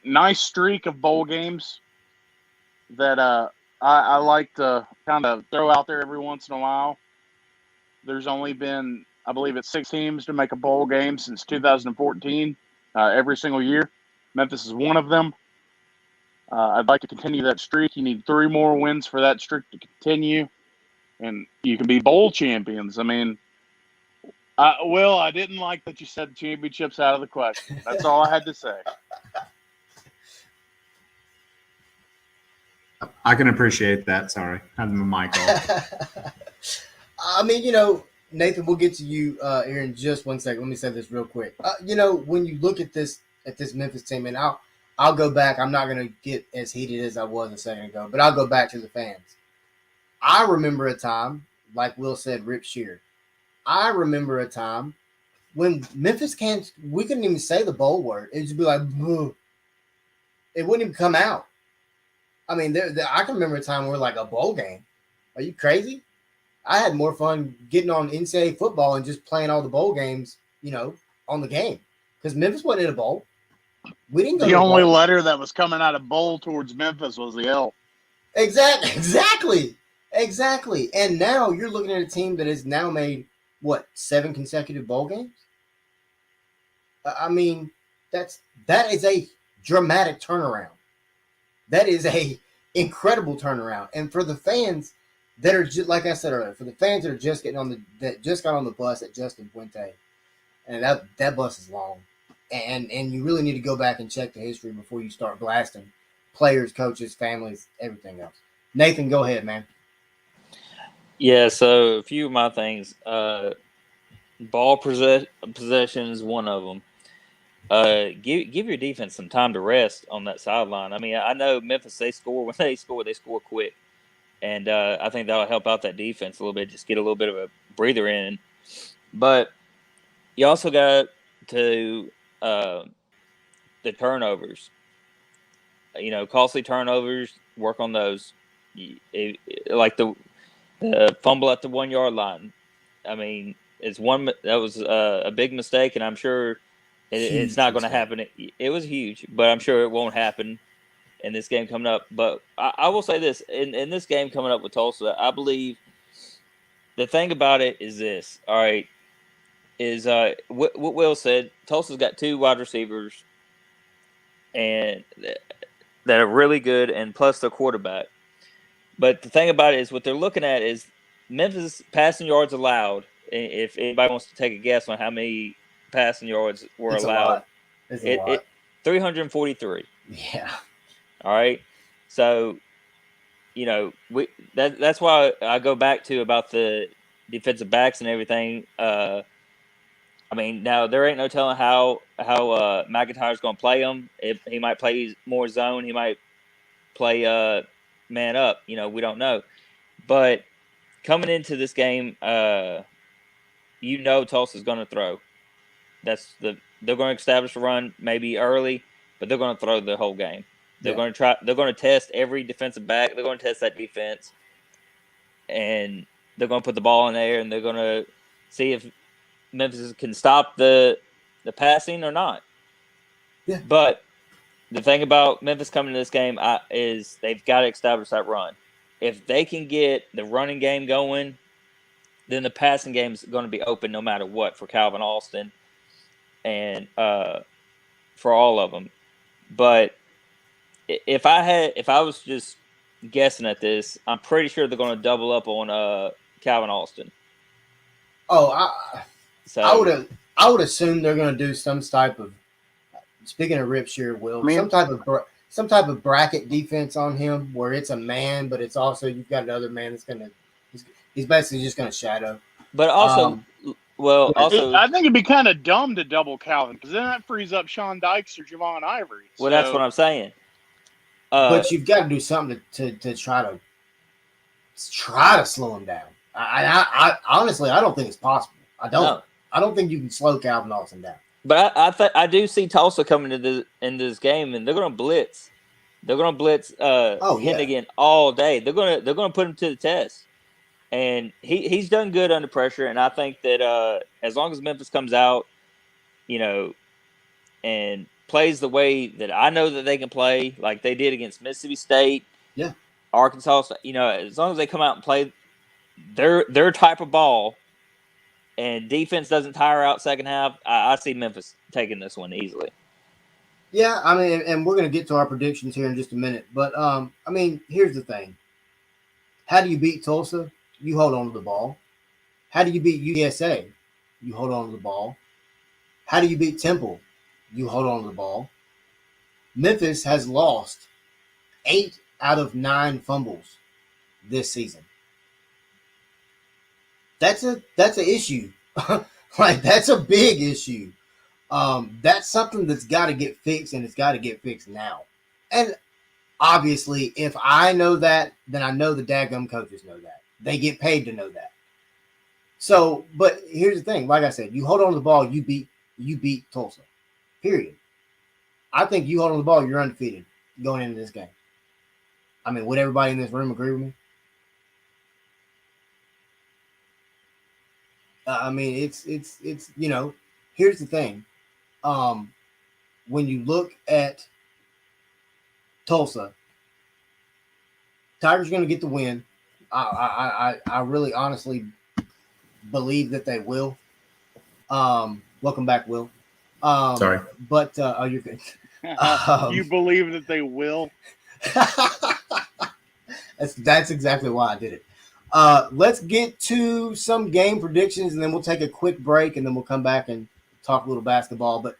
nice streak of bowl games that I like to kind of throw out there every once in a while. There's only been, I believe it's 6 teams to make a bowl game since 2014. every single year. Memphis is one of them. I'd like to continue that streak. You need 3 more wins for that streak to continue, and you can be bowl champions. I mean, Will, I didn't like that you said championships out of the question. That's all I had to say. I can appreciate that. Sorry, having my mic off. I mean, Nathan, we'll get to you here in just 1 second. Let me say this real quick. When you look at this Memphis team, and I'll go back. I'm not going to get as heated as I was a second ago, but I'll go back to the fans. I remember a time, like Will said, Rip Shear. I remember a time when Memphis we couldn't even say the bowl word. It'd just be like, "Boo." It wouldn't even come out. I mean, I can remember a time where like a bowl game. Are you crazy? I had more fun getting on NCAA football and just playing all the bowl games, on the game. Because Memphis wasn't in a bowl. We didn't go The to a only bowl. letter that was coming out of bowl towards Memphis was the L. Exactly. And now you're looking at a team that has now made, 7 consecutive bowl games? I mean, that is a dramatic turnaround. That is a incredible turnaround. And for the fans that are just, like I said earlier, for the fans that are just that just got on the bus at Justin Fuente, and that bus is long, and you really need to go back and check the history before you start blasting players, coaches, families, everything else. Nathan, go ahead, man. Yeah, so a few of my things. Ball possession is one of them. Give your defense some time to rest on that sideline. I mean, I know Memphis, they score quick. And I think that'll help out that defense a little bit, just get a little bit of a breather in. But you also got to the turnovers. Costly turnovers, work on those. Like the fumble at the 1 yard line. I mean, that was a big mistake, and I'm sure it's not going to happen. It was huge, but I'm sure it won't happen in this game coming up. But I will say this, in this game coming up with Tulsa, I believe the thing about it is this, all right, is what Will said, Tulsa's got 2 wide receivers and that are really good, and plus their quarterback. But the thing about it is what they're looking at is Memphis passing yards allowed. If anybody wants to take a guess on how many passing yards were allowed, It's a lot. 343. Yeah. All right. So, that's why I go back to about the defensive backs and everything. I mean, now there ain't no telling how McIntyre's going to play them. If he might play more zone, he might play man up. We don't know. But coming into this game, Tulsa's going to throw. They're going to establish a run maybe early, but they're going to throw the whole game. They're going to test every defensive back. They're going to test that defense, and they're going to put the ball in there, and they're going to see if Memphis can stop the passing or not. Yeah. But the thing about Memphis coming to this game is they've got to establish that run. If they can get the running game going, then the passing game is going to be open no matter what for Calvin Alston and for all of them. But if I was just guessing at this, I'm pretty sure they're going to double up on Calvin Alston. Oh, I would assume they're going to do some type of. Speaking of Rip Shear, Will, some type of bracket defense on him where it's a man, but it's also you've got another man that's he's basically just going to shadow. But also, I think it'd be kind of dumb to double Calvin because then that frees up Sean Dykes or Javon Ivory. Well, that's what I'm saying. But you've got to do something to try to slow him down. I honestly, I don't think it's possible. I don't. No. I don't think you can slow Calvin Alston down. But I do see Tulsa coming into this game, and they're going to blitz. They're going to blitz Hennigan all day. They're going to put him to the test, and he's done good under pressure. And I think that as long as Memphis comes out, and plays the way that I know that they can play, like they did against Mississippi State, Arkansas, as long as they come out and play their type of ball. And defense doesn't tire out second half. I see Memphis taking this one easily. Yeah, I mean, and we're going to get to our predictions here in just a minute. But, I mean, here's the thing. How do you beat Tulsa? You hold on to the ball. How do you beat UTSA? You hold on to the ball. How do you beat Temple? You hold on to the ball. Memphis has lost 8 out of 9 fumbles this season. That's an issue. Like, that's a big issue. That's something that's got to get fixed, and it's got to get fixed now. And obviously, if I know that, then I know the daggum coaches know that. They get paid to know that. So, but here's the thing. Like I said, you hold on to the ball, you beat Tulsa. Period. I think you hold on to the ball, you're undefeated going into this game. I mean, would everybody in this room agree with me? I mean, it's you know, here's the thing. When you look at Tulsa, Tigers going to get the win. I really honestly believe that they will. Welcome back, Will. Sorry. But oh, you're good. You believe that they will? That's exactly why I did it. Let's get to some game predictions, and then we'll take a quick break, and then we'll come back and talk a little basketball. But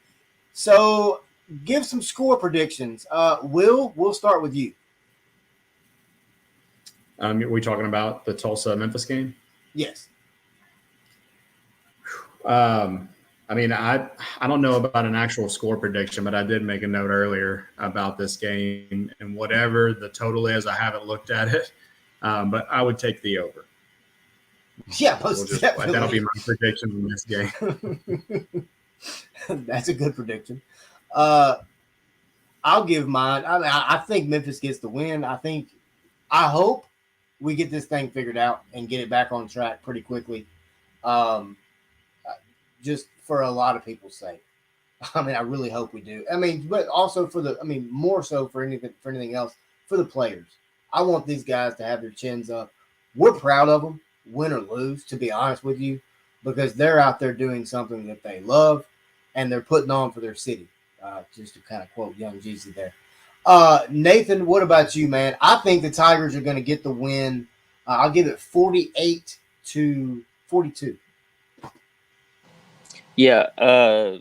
so, give some score predictions. Will, we'll start with you. Are we talking about the Tulsa-Memphis game? Yes. I mean, I don't know about an actual score prediction, but I did make a note earlier about this game, and whatever the total is, I haven't looked at it, but I would take the over. Yeah, definitely. That'll be my prediction in this game. That's a good prediction. I'll give mine. I think Memphis gets the win. I hope we get this thing figured out and get it back on track pretty quickly. Just for a lot of people's sake. I mean, I really hope we do. I mean, but also more so for anything else, for the players. I want these guys to have their chins up. We're proud of them, win or lose, to be honest with you, because they're out there doing something that they love and they're putting on for their city. Just to kind of quote Young Jeezy there. Nathan, what about you, man? I think the Tigers are going to get the win. I'll give it 48-42. Yeah,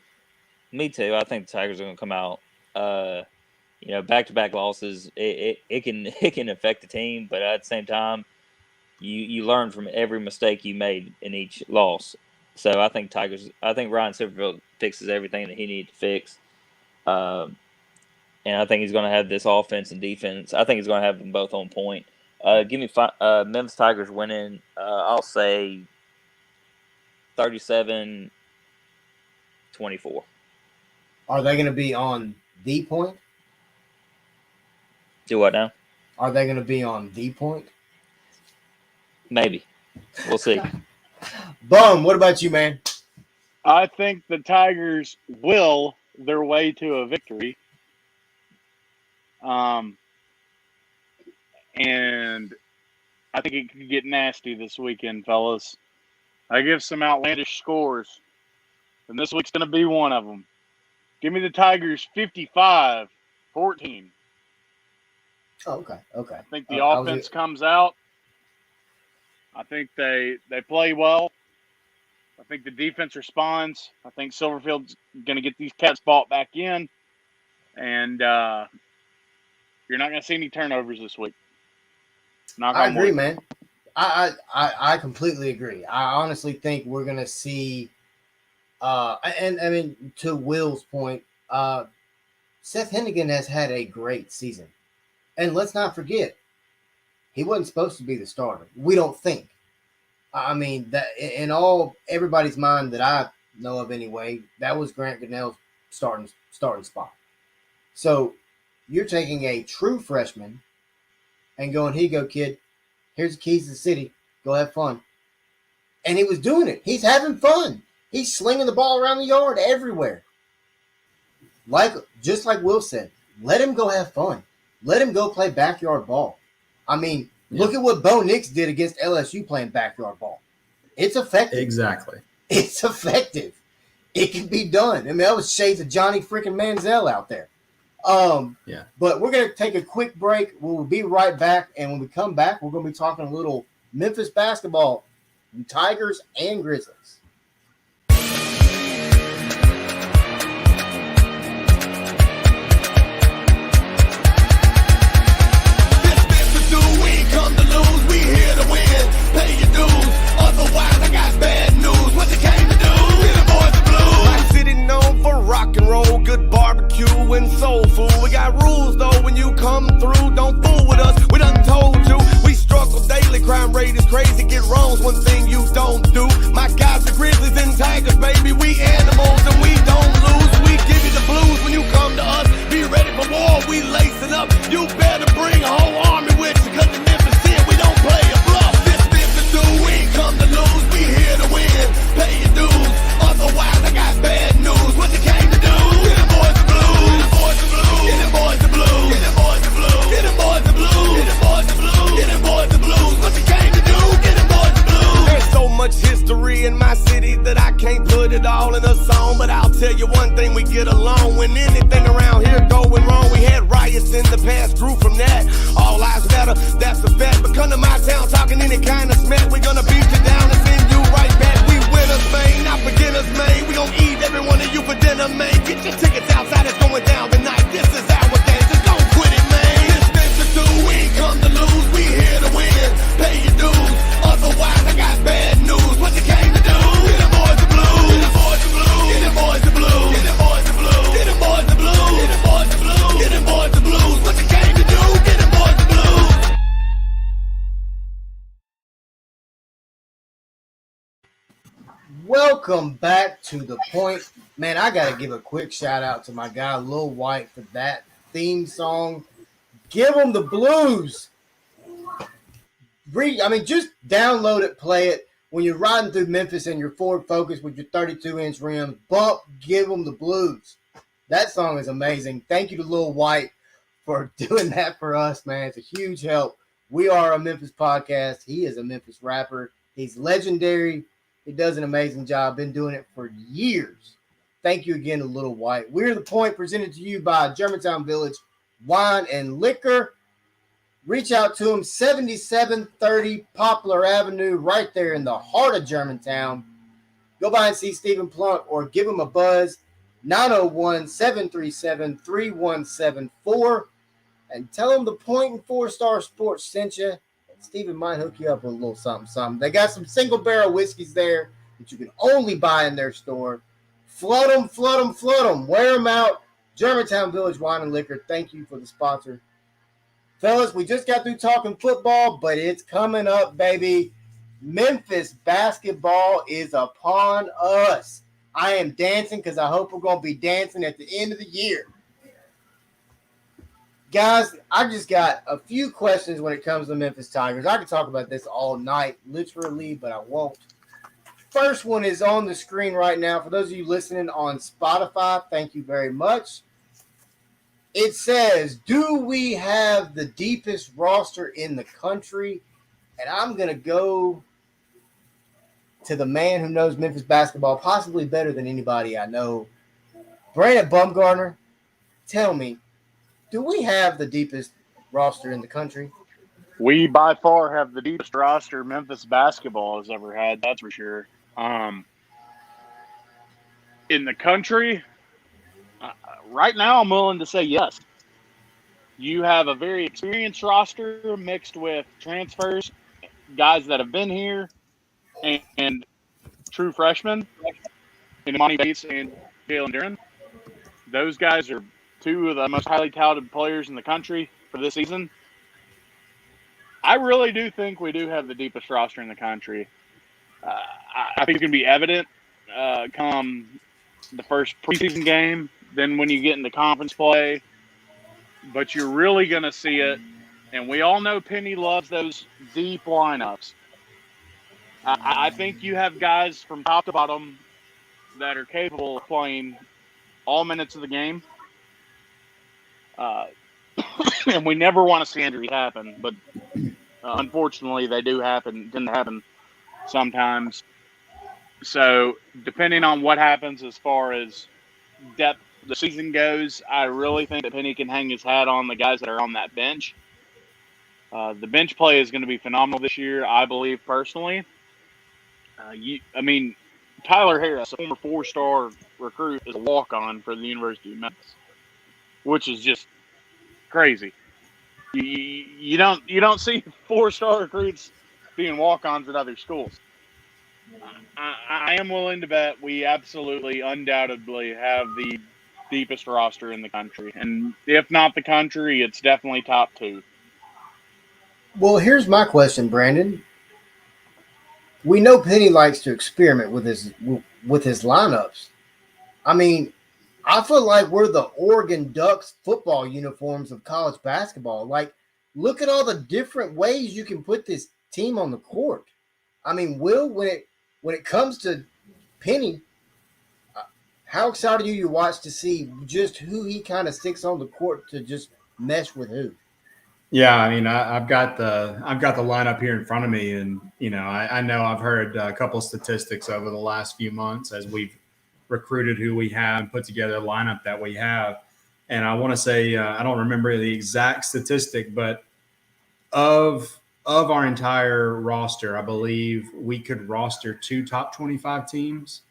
me too. I think the Tigers are going to come out. Back-to-back losses, it can affect the team, but at the same time, you learn from every mistake you made in each loss. So I think Ryan Silverfield fixes everything that he needs to fix. And I think he's going to have this offense and defense. I think he's going to have them both on point. Give me Memphis Tigers winning. I'll say 37-24. Are they going to be on the point? Do what now? Are they going to be on the point? Maybe. We'll see. Bum, what about you, man? I think the Tigers will their way to a victory. And I think it could get nasty this weekend, fellas. I give some outlandish scores, and this week's going to be one of them. Give me the Tigers 55-14. Oh, okay. I think the offense comes out. I think they play well. I think the defense responds. I think Silverfield's going to get these cats bought back in. And you're not going to see any turnovers this week. I agree, man. I completely agree. I honestly think we're going to see and I mean, to Will's point, Seth Hennigan has had a great season. And let's not forget, he wasn't supposed to be the starter. We don't think. I mean, that in everybody's mind that I know of anyway, that was Grant Goodell's starting spot. So you're taking a true freshman and going, here you go, kid. Here's the keys to the city. Go have fun. And he was doing it. He's having fun. He's slinging the ball around the yard everywhere. Just like Will said, let him go have fun. Let him go play backyard ball. I mean, Look at what Bo Nix did against LSU playing backyard ball. It's effective. Exactly. It's effective. It can be done. I mean, that was shades of Johnny freaking Manziel out there. Yeah. But we're going to take a quick break. We'll be right back. And when we come back, we're going to be talking a little Memphis basketball, Tigers and Grizzlies. Come to lose, we here to win. Pay your dues, otherwise I got bad news. What you came to do? We're the boys of blue. My city known for rock and roll, good barbecue and soul food. We got rules though, when you come through, don't fool with us. We done told you, we struggle daily. Crime rate is crazy, get wrong's one thing you don't do. My guys, the Grizzlies and Tigers, baby, we animals and we don't lose. We give you the blues when you come to us. Be ready for war, we lacing up. You better bring a whole army with you, cause the Memphis here, we don't play a bluff. This Memphis do, we ain't come to lose, we here to win. Pay your dues, otherwise I got bad news. What you came to do? Get the boys the blues, get the boys the blues, get the boys the blues, get the boys the blues, get the boys the blues, get the boys the blues, get the boys the blues. What you came to do? Get the boys the blues. There's so much history in my city that I can't put it all in a song, but I'll tell you one thing, we get along. When anything around here going wrong, we had riots in the past, grew from that. All lives matter, that's a fact. But come to my town talking any kind of smack, we gonna beat you down and send you right back. We winners, man, not beginners, man. We gon' eat every one of you for dinner, man. Get your tickets outside, it's going down tonight. This is our day, just don't quit it, man. This Memphis do, we ain't come to lose, we here to win. Pay your dues, otherwise I got bad news. What you came to do? Get the boys the blues, get the boys the blues, get the boys the blues, get the boys the blues, get the boys the blues, get the boys the blues, get the boys the blues. What you came to do? Get the boys the blues. Welcome back to The Point. Man, I got to give a quick shout out to my guy, Lil White, for that theme song. Give them the blues. Just download it, play it. When you're riding through Memphis and you're Ford Focus with your 32-inch rims, bump, give them the blues. That song is amazing. Thank you to Lil White for doing that for us, man. It's a huge help. We are a Memphis podcast. He is a Memphis rapper. He's legendary. He does an amazing job. Been doing it for years. Thank you again to Lil White. We're The Point, presented to you by Germantown Village Wine and Liquor. Reach out to him, 7730 Poplar Avenue, right there in the heart of Germantown. Go by and see Stephen Plunk or give him a buzz, 901-737-3174, and tell him The Point and 4-Star Sports sent you. Stephen might hook you up with a little something. They got some single barrel whiskeys there that you can only buy in their store. Flood them. Wear them out. Germantown Village Wine and Liquor, thank you for the sponsor. Fellas, we just got through talking football, but it's coming up, baby. Memphis basketball is upon us. I am dancing because I hope we're going to be dancing at the end of the year. Guys, I just got a few questions when it comes to Memphis Tigers. I could talk about this all night, literally, but I won't. First one is on the screen right now. For those of you listening on Spotify, thank you very much. It says, do we have the deepest roster in the country? And I'm going to go to the man who knows Memphis basketball possibly better than anybody I know. Brandon Bumgarner, tell me, do we have the deepest roster in the country? We by far have the deepest roster Memphis basketball has ever had, that's for sure. In the country, right now I'm willing to say yes. You have a very experienced roster mixed with transfers, guys that have been here, and true freshmen, in Monty Bates and Jalen Duran. Those guys are two of the most highly touted players in the country for this season. I really do think we do have the deepest roster in the country. I think it's going to be evident come the first preseason game, then when you get into conference play. But you're really going to see it, and we all know Penny loves those deep lineups. I think you have guys from top to bottom that are capable of playing all minutes of the game. And we never want to see injuries happen, but unfortunately they do happen. Didn't happen sometimes. So depending on what happens as far as depth the season goes, I really think that Penny can hang his hat on the guys that are on that bench. The bench play is going to be phenomenal this year, I believe personally. Tyler Harris, a former 4-star recruit, is a walk-on for the University of Memphis, which is just crazy. You don't see 4-star recruits being walk-ons at other schools. I am willing to bet we absolutely, undoubtedly have the deepest roster in the country, and if not the country, it's definitely top 2. Well, here's my question, Brandon. We know Penny likes to experiment with his lineups. I mean, I feel like we're the Oregon Ducks football uniforms of college basketball. Like, look at all the different ways you can put this team on the court. I mean, Will, when it comes to Penny, how excited are you to watch to see just who he kind of sticks on the court to just mesh with who? Yeah, I mean, I've got the lineup here in front of me, and I know I've heard a couple of statistics over the last few months as we've recruited who we have and put together a lineup that we have. And I want to say I don't remember the exact statistic, but of our entire roster, I believe we could roster 2 top 25 teams,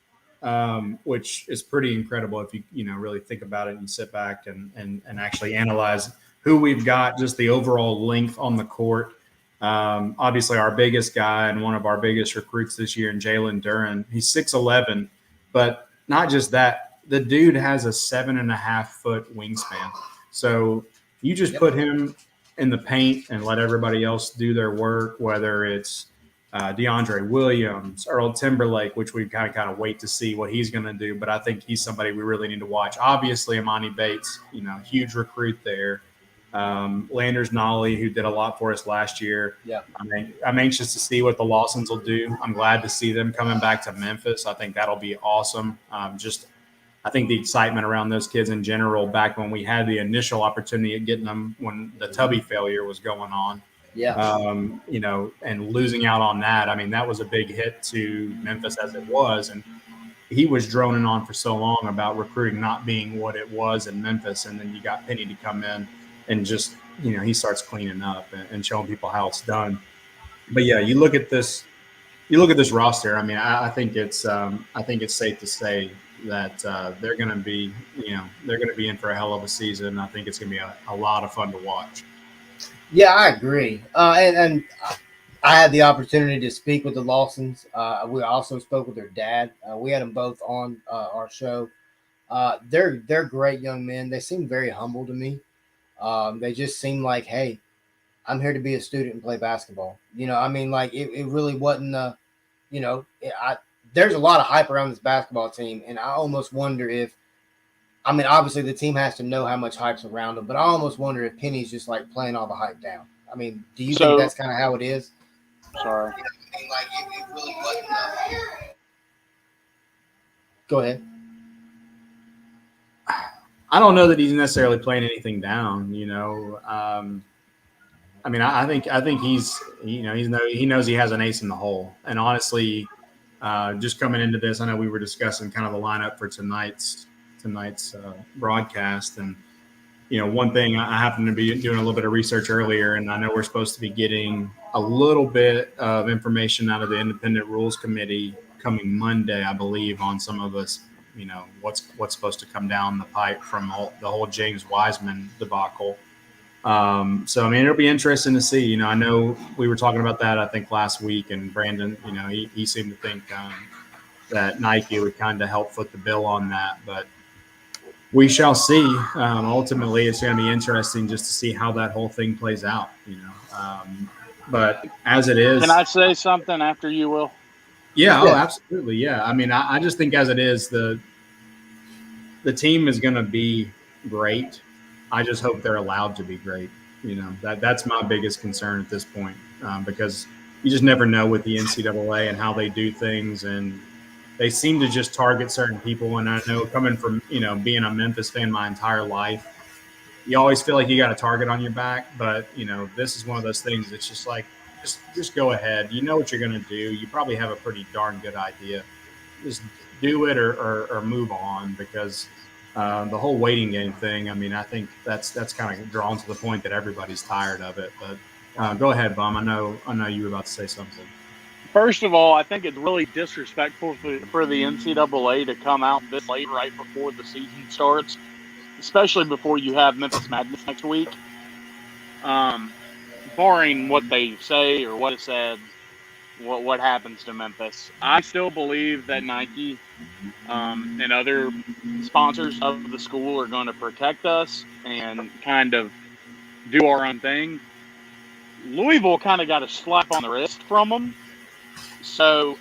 which is pretty incredible if you really think about it and sit back and actually analyze who we've got, just the overall length on the court. Obviously, our biggest guy and one of our biggest recruits this year, in Jalen Duran, he's 6'11", but not just that, the dude has a 7.5-foot wingspan. So you just put him in the paint and let everybody else do their work, whether it's DeAndre Williams, Earl Timberlake, which we kind of wait to see what he's going to do. But I think he's somebody we really need to watch. Obviously, Imani Bates, huge recruit there. Landers Nolly, who did a lot for us last year. Yeah, I'm anxious to see what the Lawsons will do. I'm glad to see them coming back to Memphis. I think that'll be awesome. I think the excitement around those kids in general, back when we had the initial opportunity at getting them when the Tubby failure was going on. Yeah. And losing out on that. I mean, that was a big hit to Memphis as it was. And he was droning on for so long about recruiting not being what it was in Memphis. And then you got Penny to come in and just, he starts cleaning up and showing people how it's done. But yeah, you look at this roster. I mean, I think it's safe to say that they're going to be in for a hell of a season. I think it's going to be a lot of fun to watch. Yeah, I agree. And I had the opportunity to speak with the Lawsons. We also spoke with their dad. We had them both on our show. They're great young men. They seem very humble to me. They just seem like, hey, I'm here to be a student and play basketball. It really wasn't, there's a lot of hype around this basketball team. And I almost wonder if, obviously the team has to know how much hype's around them, but I almost wonder if Penny's just like playing all the hype down. I mean, do you think that's kind of how it is? Sorry. It really wasn't. Go ahead. I don't know that he's necessarily playing anything down. I think he's, he knows he has an ace in the hole. And honestly, just coming into this, I know we were discussing kind of the lineup for tonight's broadcast. And, one thing, I happened to be doing a little bit of research earlier, and I know we're supposed to be getting a little bit of information out of the Independent Rules Committee coming Monday, I believe, on some of us, what's supposed to come down the pipe from the whole James Wiseman debacle. It'll be interesting to see. I know we were talking about that, I think, last week, and Brandon, he seemed to think that Nike would kind of help foot the bill on that, but we shall see. Ultimately, it's going to be interesting just to see how that whole thing plays out, but as it is. Can I say something after you, Will? Yeah, oh, absolutely. Yeah. I just think as it is, the team is going to be great. I just hope they're allowed to be great. That's my biggest concern at this point, because you just never know with the NCAA and how they do things. And they seem to just target certain people. And I know, coming from, being a Memphis fan my entire life, you always feel like you got a target on your back. But, this is one of those things that's just like, just go ahead. You know what you're going to do. You probably have a pretty darn good idea. Just do it or move on, because the whole waiting game thing. I mean, I think that's kind of drawn to the point that everybody's tired of it. But go ahead, Bum. I know you were about to say something. First of all, I think it's really disrespectful for the NCAA to come out this late right before the season starts, especially before you have Memphis Madness next week. Barring what they say or what is said, what happens to Memphis, I still believe that Nike and other sponsors of the school are going to protect us and kind of do our own thing. Louisville kind of got a slap on the wrist from them. So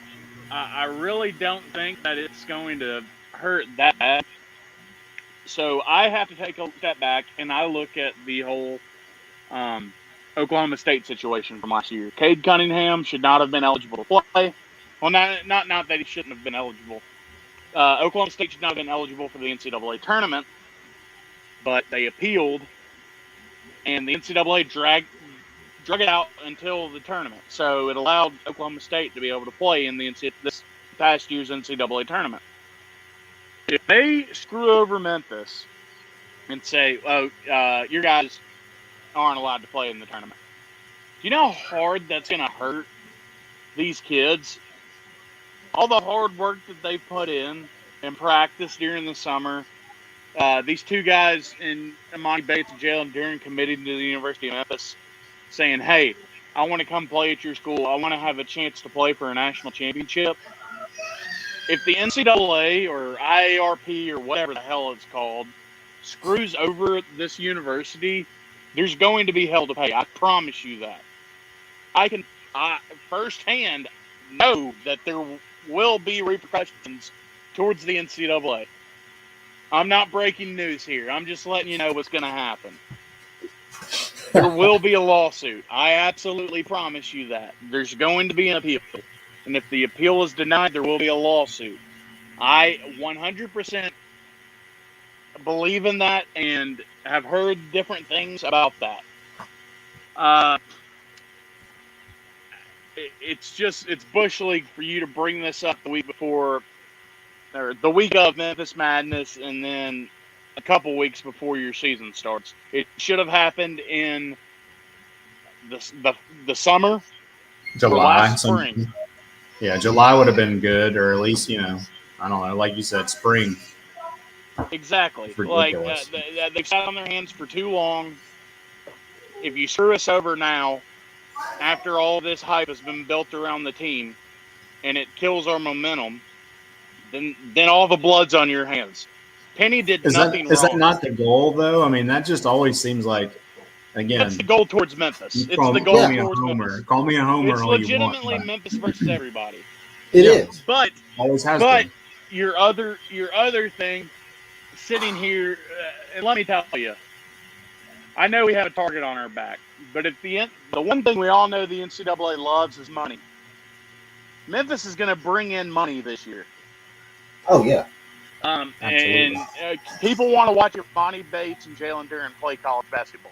I really don't think that it's going to hurt that bad. So I have to take a step back and I look at the whole Oklahoma State situation from last year. Cade Cunningham should not have been eligible to play. Well, not that he shouldn't have been eligible. Oklahoma State should not have been eligible for the NCAA tournament, but they appealed, and the NCAA drug it out until the tournament. So it allowed Oklahoma State to be able to play in this past year's NCAA tournament. If they screw over Memphis and say, "Oh, your guys aren't allowed to play in the tournament," do you know how hard that's going to hurt these kids? All the hard work that they put in practice during the summer. These two guys in Amani Bates and Jalen Duren committed to the University of Memphis, saying, "Hey, I want to come play at your school. I want to have a chance to play for a national championship." If the NCAA or IARP or whatever the hell it's called screws over this university, there's going to be hell to pay. I promise you that. I firsthand know that there will be repercussions towards the NCAA. I'm not breaking news here. I'm just letting you know what's going to happen. There will be a lawsuit. I absolutely promise you that. There's going to be an appeal. And if the appeal is denied, there will be a lawsuit. I 100% believe in that and have heard different things about that. It's Bush League for you to bring this up the week before, or the week of Memphis Madness, and then a couple weeks before your season starts. It should have happened in the summer, July, spring. Yeah, July would have been good, or at least, I don't know, like you said, spring. Exactly. Like they've sat on their hands for too long. If you screw us over now, after all this hype has been built around the team, and it kills our momentum, then all the blood's on your hands. Penny did nothing wrong. Is that not the goal, though? I mean, that just always seems like, again, that's the goal towards Memphis. It's the goal towards Memphis. Call me a homer. It's legitimately Memphis versus everybody. It is. But always has been. your other thing, sitting here, and let me tell you, I know we have a target on our back, but at the end, the one thing we all know the NCAA loves is money. Memphis is going to bring in money this year. Oh yeah. And people want to watch Bonnie Bates and Jalen Duren play college basketball.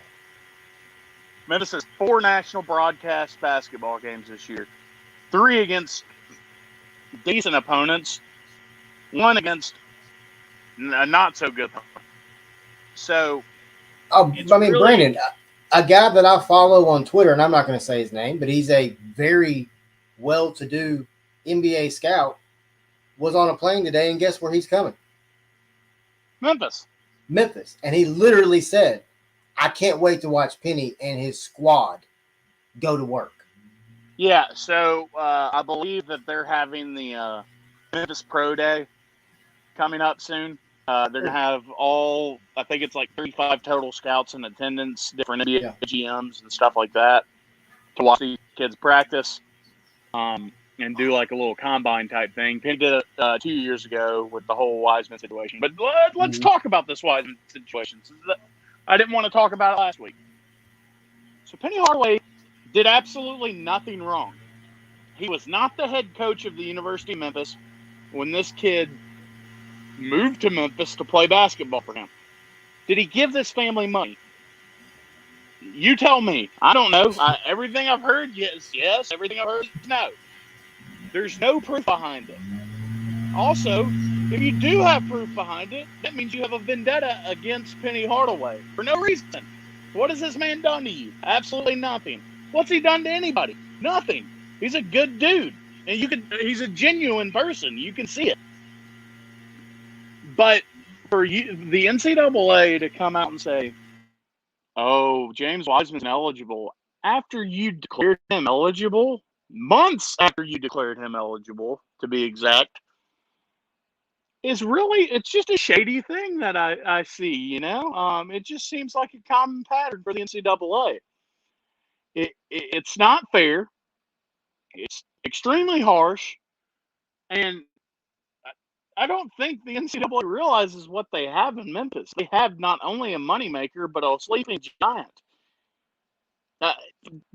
Memphis has 4 national broadcast basketball games this year. 3 against decent opponents. 1 against a not so good opponent. So, Brandon, a guy that I follow on Twitter, and I'm not going to say his name, but he's a very well-to-do NBA scout, was on a plane today, and guess where he's coming? Memphis. And he literally said, "I can't wait to watch Penny and his squad go to work." Yeah, so I believe that they're having the Memphis Pro Day coming up soon. They're going to have I think it's like 35 total scouts in attendance, different NBA GMs and stuff like that, to watch these kids practice and do like a little combine type thing. Penny did it 2 years ago with the whole Wiseman situation. But let's talk about this Wiseman situation. I didn't want to talk about it last week. So Penny Hardaway did absolutely nothing wrong. He was not the head coach of the University of Memphis when this kid moved to Memphis to play basketball for him. Did he give this family money? You tell me. I don't know. Everything I've heard, yes. Everything I've heard, no. There's no proof behind it. Also, If you do have proof behind it, that means you have a vendetta against Penny Hardaway for no reason. What has this man done to you? Absolutely nothing. What's he done to anybody? Nothing. He's a good dude. And he's a genuine person. You can see it. But for you, the NCAA to come out and say, oh, James Wiseman's eligible, after you declared him eligible, months after you declared him eligible, to be exact, it's just a shady thing that I see, you know? It just seems like a common pattern for the NCAA. It's not fair. It's extremely harsh. And I don't think the NCAA realizes what they have in Memphis. They have not only a moneymaker, but a sleeping giant.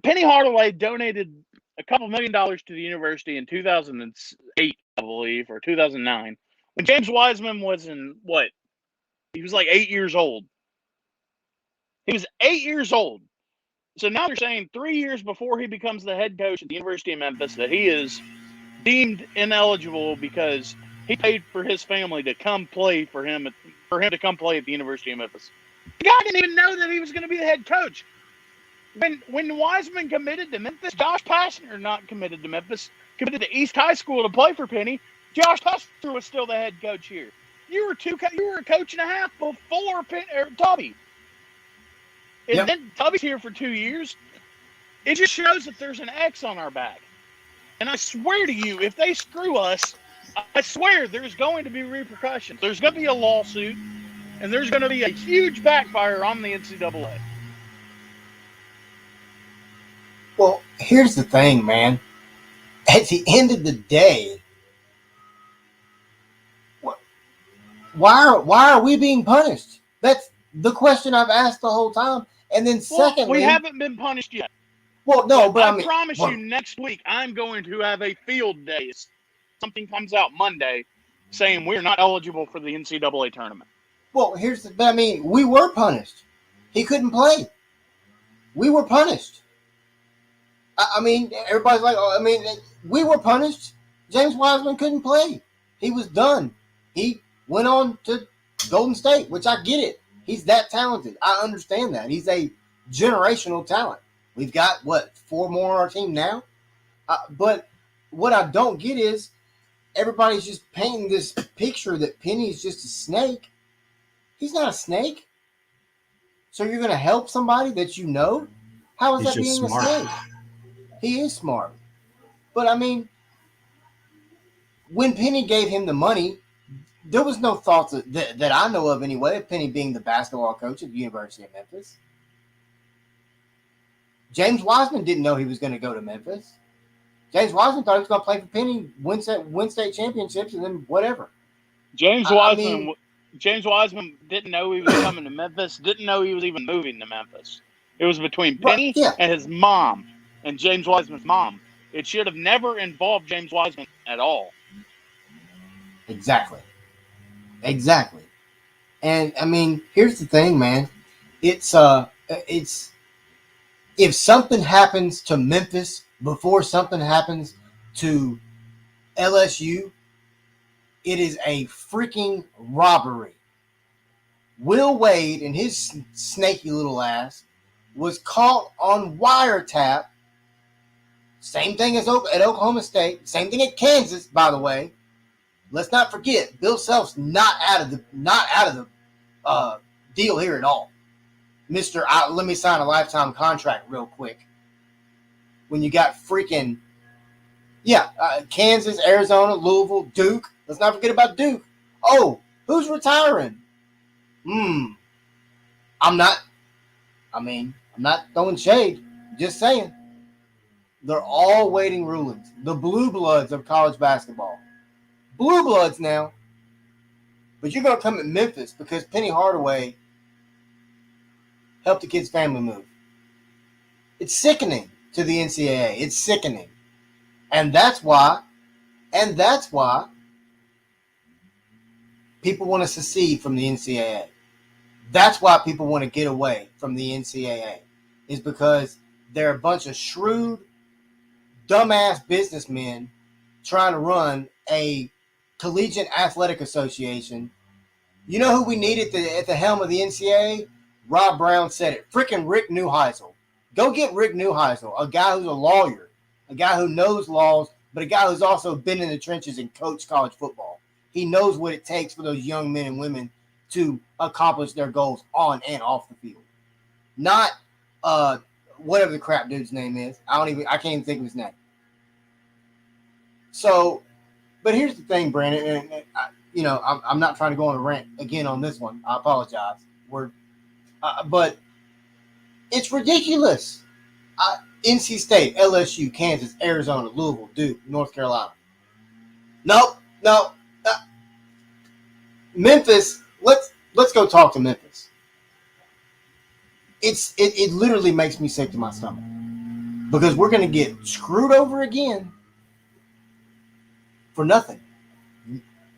Penny Hardaway donated a couple $1 million to the university in 2008, I believe, or 2009. When James Wiseman was in what? He was like 8 years old. He was 8 years old. So now they're saying 3 years before he becomes the head coach at the University of Memphis that he is deemed ineligible because he paid for his family to come play for him to come play at the University of Memphis. The guy didn't even know that he was going to be the head coach. When Wiseman committed to Memphis, Josh Pastner not committed to Memphis, committed to East High School to play for Penny. Josh Pastner was still the head coach here. You were a coach and a half before Tubby. And Yep. then Tubby's here for 2 years. It just shows that there's an X on our back. And I swear to you, if they screw us, I swear there's going to be repercussions. There's going to be a lawsuit, and there's going to be a huge backfire on the NCAA. Well, here's the thing, man. At the end of the day, why are we being punished? That's the question I've asked the whole time. And then secondly, we haven't been punished yet. Well, no, but I mean, promise you, next week I'm going to have a field day. Something comes out Monday saying we're not eligible for the NCAA tournament. Well, we were punished. He couldn't play. We were punished. I mean, everybody's like, we were punished. James Wiseman couldn't play. He was done. He went on to Golden State, which I get it. He's that talented. I understand that. He's a generational talent. We've got, 4 more on our team now? But what I don't get is everybody's just painting this picture that Penny's just a snake. He's not a snake. So you're going to help somebody that you know? How is that being smart? A snake? He is smart. But, I mean, when Penny gave him the money, there was no thoughts that I know of anyway of Penny being the basketball coach at the University of Memphis. James Wiseman didn't know he was going to go to Memphis. James Wiseman thought he was going to play for Penny, win state championships, and then whatever. James Wiseman didn't know he was coming to Memphis, didn't know he was even moving to Memphis. It was between Penny and his mom and James Wiseman's mom. It should have never involved James Wiseman at all. Exactly. And, I mean, here's the thing, man. It's if something happens to Memphis before something happens to LSU, it is a freaking robbery. Will Wade and his snaky little ass was caught on wiretap. Same thing as at Oklahoma State. Same thing at Kansas, by the way. Let's not forget, Bill Self's not out of the deal here at all. Mr. Let me sign a lifetime contract real quick. When you got freaking, Kansas, Arizona, Louisville, Duke. Let's not forget about Duke. Oh, who's retiring? I'm not throwing shade. Just saying. They're all waiting rulings. The blue bloods of college basketball. Blue bloods now. But you're going to come at Memphis because Penny Hardaway helped the kid's family move. It's sickening to the NCAA. It's sickening. And that's why people want to secede from the NCAA. That's why people want to get away from the NCAA. Is because they're a bunch of shrewd, dumbass businessmen trying to run a Collegiate Athletic Association. You know who we need at the helm of the NCAA? Rob Brown said it. Freaking Rick Neuheisel. Go get Rick Neuheisel, a guy who's a lawyer, a guy who knows laws, but a guy who's also been in the trenches and coached college football. He knows what it takes for those young men and women to accomplish their goals on and off the field. Not whatever the crap dude's name is. I can't even think of his name. So, but here's the thing, Brandon, and I'm not trying to go on a rant again on this one. I apologize. But it's ridiculous. NC State, LSU, Kansas, Arizona, Louisville, Duke, North Carolina. No. Memphis. Let's go talk to Memphis. It literally makes me sick to my stomach because we're going to get screwed over again for nothing.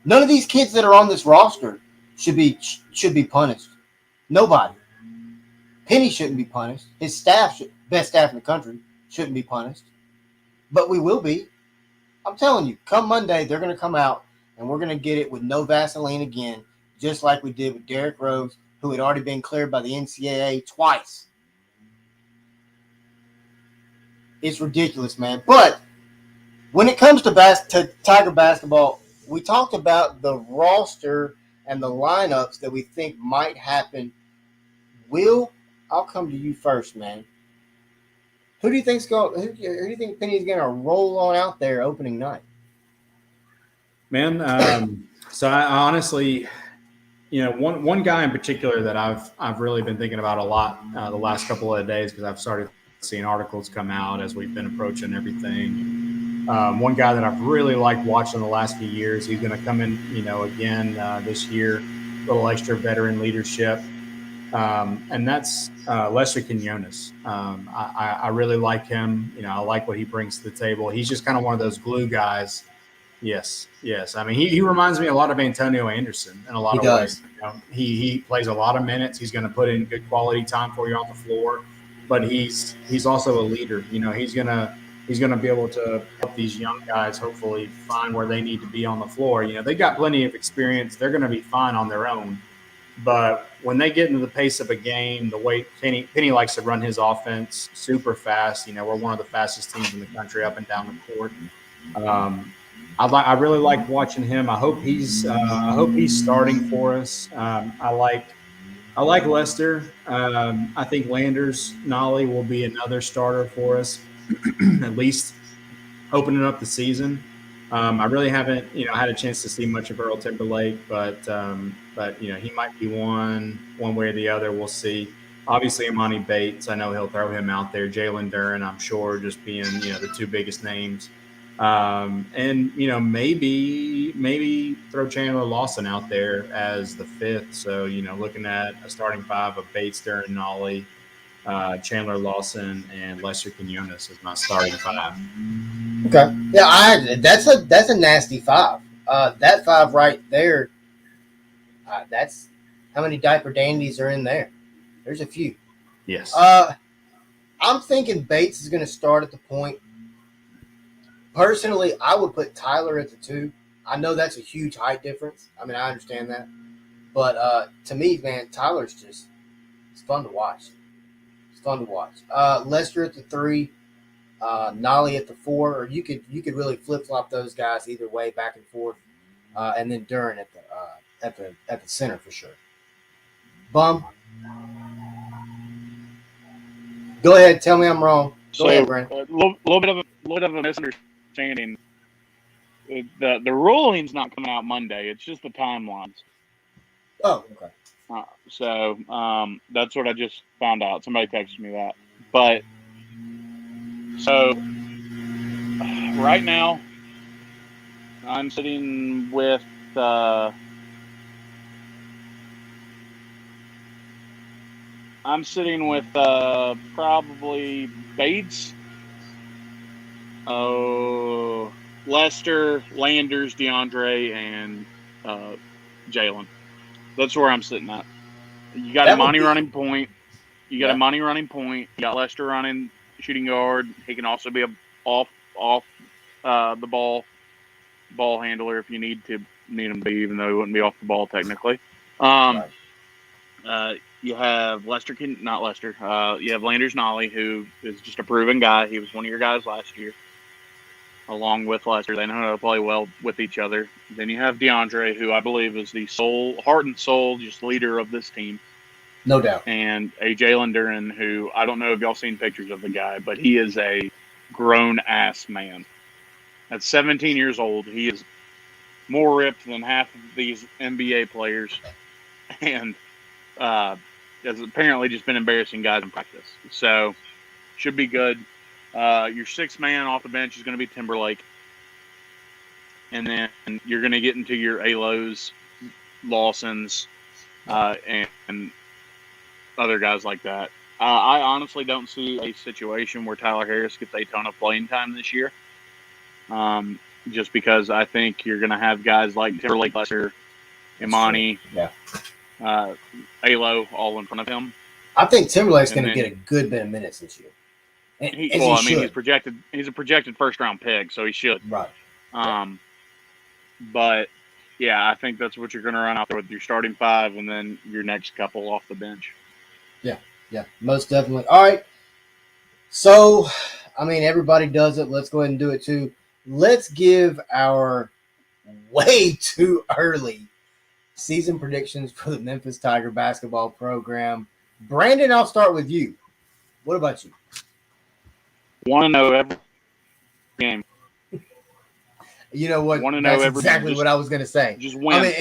None of these kids that are on this roster should be punished. Nobody. Penny shouldn't be punished. His staff, best staff in the country, shouldn't be punished. But we will be. I'm telling you, come Monday, they're going to come out and we're going to get it with no Vaseline again, just like we did with Derrick Rose, who had already been cleared by the NCAA twice. It's ridiculous, man. But when it comes to Tiger basketball, we talked about the roster and the lineups that we think might happen. Will, I'll come to you first, man. Who do you think Penny's going to roll on out there opening night? Man, so I honestly, one guy in particular that I've really been thinking about a lot the last couple of days because I've started seeing articles come out as we've been approaching everything. One guy that I've really liked watching the last few years, he's going to come in, again this year, a little extra veteran leadership. And that's Lester Quinones. I really like him. I like what he brings to the table. He's just kind of one of those glue guys. Yes. I mean, he reminds me a lot of Antonio Anderson in a lot of ways. He plays a lot of minutes. He's going to put in good quality time for you on the floor, but he's also a leader. He's going to be able to help these young guys hopefully find where they need to be on the floor. They got plenty of experience. They're going to be fine on their own. But when they get into the pace of a game, the way Penny likes to run his offense super fast, we're one of the fastest teams in the country up and down the court. I really like watching him. I hope he's starting for us. I like Lester. I think Landers Nolly will be another starter for us, at least opening up the season. I really haven't, had a chance to see much of Earl Timberlake, but he might be one way or the other. We'll see. Obviously, Imani Bates, I know he'll throw him out there. Jalen Duren, I'm sure, just being, the two biggest names. And maybe throw Chandler Lawson out there as the fifth. So, looking at a starting five of Bates, Duren, Nolly, Chandler Lawson, and Lester Quinones as my starting five. Okay. Yeah, that's a nasty five. That five right there, that's how many diaper dandies are in there. There's a few. Yes. I'm thinking Bates is going to start at the point. Personally, I would put Tyler at the 2. I know that's a huge height difference. I mean, I understand that. But to me, man, Tyler's it's fun to watch. It's fun to watch. Lester at the 3, Nolly at the 4, or you could really flip-flop those guys either way, back and forth, and then Duren at the center for sure. Bum. Go ahead, tell me I'm wrong. Go ahead, Brandon. A little bit of a misunderstanding. The ruling's not coming out Monday. It's just the timelines. Oh, okay. So that's what I just found out. Somebody texted me that. But so right now, I'm sitting with probably Bates, Lester, Landers, DeAndre, and Jalen. That's where I'm sitting at. You got Imani running point. You got Lester running shooting guard. He can also be a off the ball handler if you need to need him to be, even though he wouldn't be off the ball technically. Right. You have you have Landers Nolly, who is just a proven guy. He was one of your guys last year, along with Lester. They know how to play well with each other. Then you have DeAndre, who I believe is the heart and soul, just leader of this team. No doubt. And a Jalen Duran, who I don't know if y'all seen pictures of the guy, but he is a grown-ass man. At 17 years old, he is more ripped than half of these NBA players, and has apparently just been embarrassing guys in practice. So, should be good. Your sixth man off the bench is going to be Timberlake. And then you're going to get into your Alos, Lawsons, and other guys like that. I honestly don't see a situation where Tyler Harris gets a ton of playing time this year. Just because I think you're going to have guys like Timberlake, Lester, Imani, Alo all in front of him. I think Timberlake's going to get a good bit of minutes this year. He's projected. He's a projected first-round pick, so he should. Right. But yeah, I think that's what you're going to run out there with your starting five, and then your next couple off the bench. Yeah, most definitely. All right. So, I mean, everybody does it. Let's go ahead and do it too. Let's give our way too early season predictions for the Memphis Tiger basketball program. Brandon, I'll start with you. What about you? Want to know every game. You know what? Want to know That's every exactly game. what I was going to say. Just win. I mean,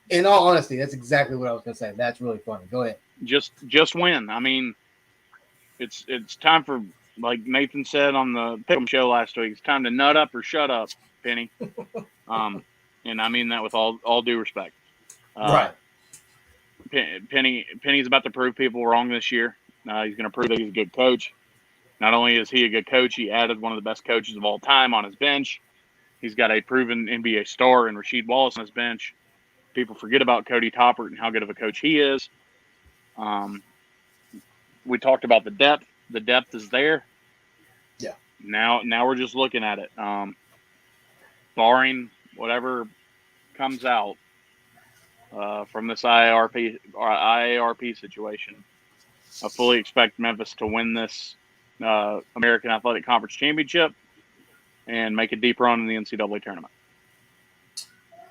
in all honesty, that's exactly what I was going to say. That's really funny. Go ahead. Just win. I mean, it's time for, like Nathan said on the Pick'em show last week, it's time to nut up or shut up, Penny. And I mean that with all due respect. Right. Penny's about to prove people wrong this year. He's going to prove that he's a good coach. Not only is he a good coach, he added one of the best coaches of all time on his bench. He's got a proven NBA star in Rasheed Wallace on his bench. People forget about Cody Toppert and how good of a coach he is. We talked about the depth. The depth is there. Yeah. Now we're just looking at it. Barring whatever comes out from this IARP situation, I fully expect Memphis to win this American Athletic Conference Championship and make a deep run in the NCAA tournament.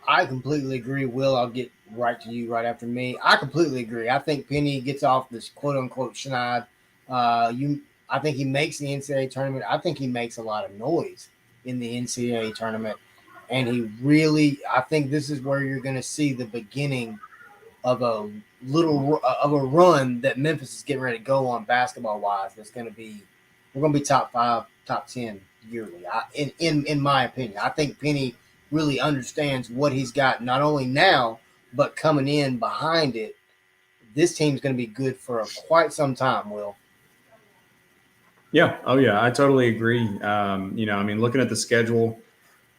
I completely agree, Will. I'll get right to you right after me. I completely agree. I think Penny gets off this quote-unquote schneid. I think he makes the NCAA tournament. I think he makes a lot of noise in the NCAA tournament. And I think this is where you're going to see the beginning of a run that Memphis is getting ready to go on basketball-wise. We're going to be top 5, top 10 yearly. In my opinion, I think Penny really understands what he's got, not only now, but coming in behind it. This team's going to be good for quite some time, Will. Yeah. Oh, yeah. I totally agree. Looking at the schedule,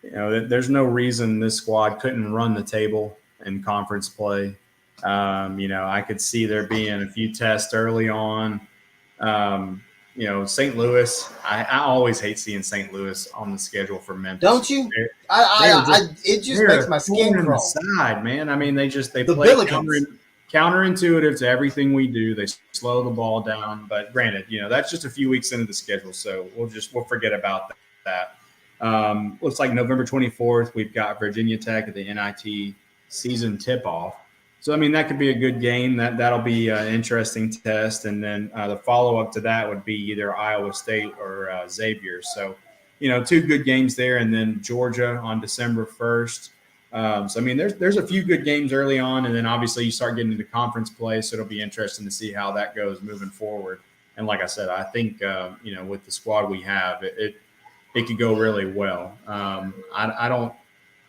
there's no reason this squad couldn't run the table in conference play. I could see there being a few tests early on. St. Louis, I always hate seeing St. Louis on the schedule for Memphis. Don't you? It just makes my skin crawl. Side, man. I mean, they play counterintuitive to everything we do. They slow the ball down. But granted, that's just a few weeks into the schedule, so we'll forget about that. Looks like November 24th, we've got Virginia Tech at the NIT season tip-off. So, I mean, that could be a good game. That'll be an interesting test. And then the follow-up to that would be either Iowa State or Xavier. So, 2 good games there. And then Georgia on December 1st. So, I mean, there's a few good games early on. And then, obviously, you start getting into conference play. So, it'll be interesting to see how that goes moving forward. And like I said, I think, with the squad we have, it could go really well.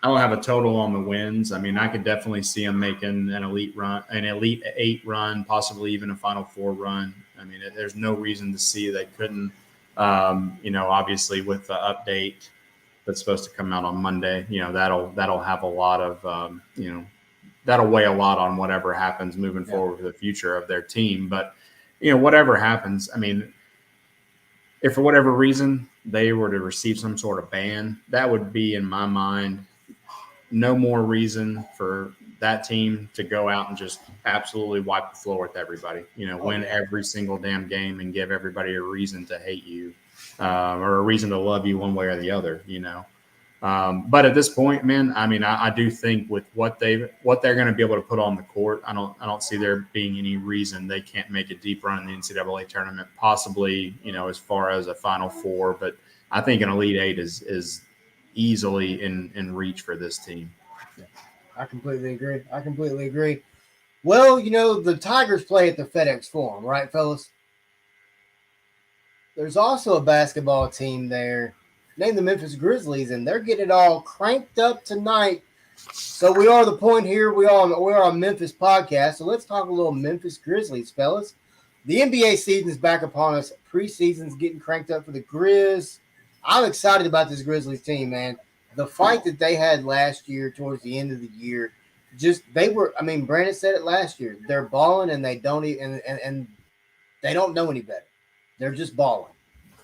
I don't have a total on the wins. I mean, I could definitely see them making an Elite 8 run, possibly even a Final Four run. I mean, there's no reason to see they couldn't. Obviously with the update that's supposed to come out on Monday, that'll have a lot of, that'll weigh a lot on whatever happens moving forward for the future of their team. But, whatever happens, I mean, if for whatever reason they were to receive some sort of ban, that would be, in my mind, no more reason for that team to go out and just absolutely wipe the floor with everybody. Win every single damn game and give everybody a reason to hate you, or a reason to love you one way or the other. But at this point, man, I mean, I do think with what they're going to be able to put on the court, I don't see there being any reason they can't make a deep run in the NCAA tournament, possibly, as far as a Final Four. But I think an Elite Eight is easily in reach for this team. Yeah, I completely agree. Well, the Tigers play at the FedEx Forum, right, fellas? There's also a basketball team there named the Memphis Grizzlies, and they're getting it all cranked up tonight. So we are the point here. We are a Memphis podcast, so let's talk a little Memphis Grizzlies, fellas. The NBA season is back upon us. Preseason's getting cranked up for the Grizz. I'm excited about this Grizzlies team, man. The fight that they had last year towards the end of the year, Brandon said it last year. They're balling and they don't and they don't know any better. They're just balling.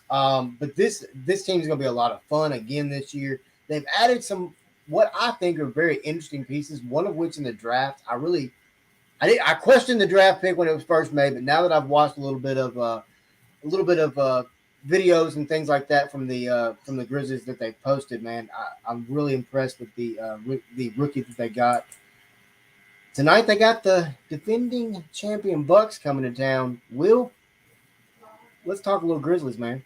But this team is going to be a lot of fun again this year. They've added some what I think are very interesting pieces. One of which in the draft, I questioned the draft pick when it was first made, but now that I've watched a little bit of videos and things like that from the Grizzlies that they posted, man, I'm really impressed with the rookie that they got. Tonight they got the defending champion Bucks coming to town. Will, let's talk a little Grizzlies, man.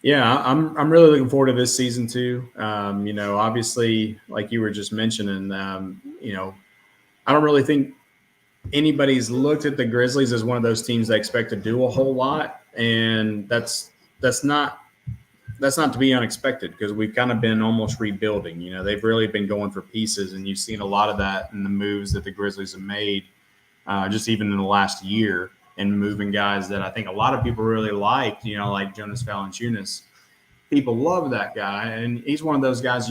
Yeah, I'm really looking forward to this season too. Obviously, like you were just mentioning, I don't really think anybody's looked at the Grizzlies as one of those teams they expect to do a whole lot, and that's not to be unexpected because we've kind of been almost rebuilding. They've really been going for pieces, and you've seen a lot of that in the moves that the Grizzlies have made, just even in the last year, and moving guys that I think a lot of people really liked. Like Jonas Valanciunas. People love that guy, and he's one of those guys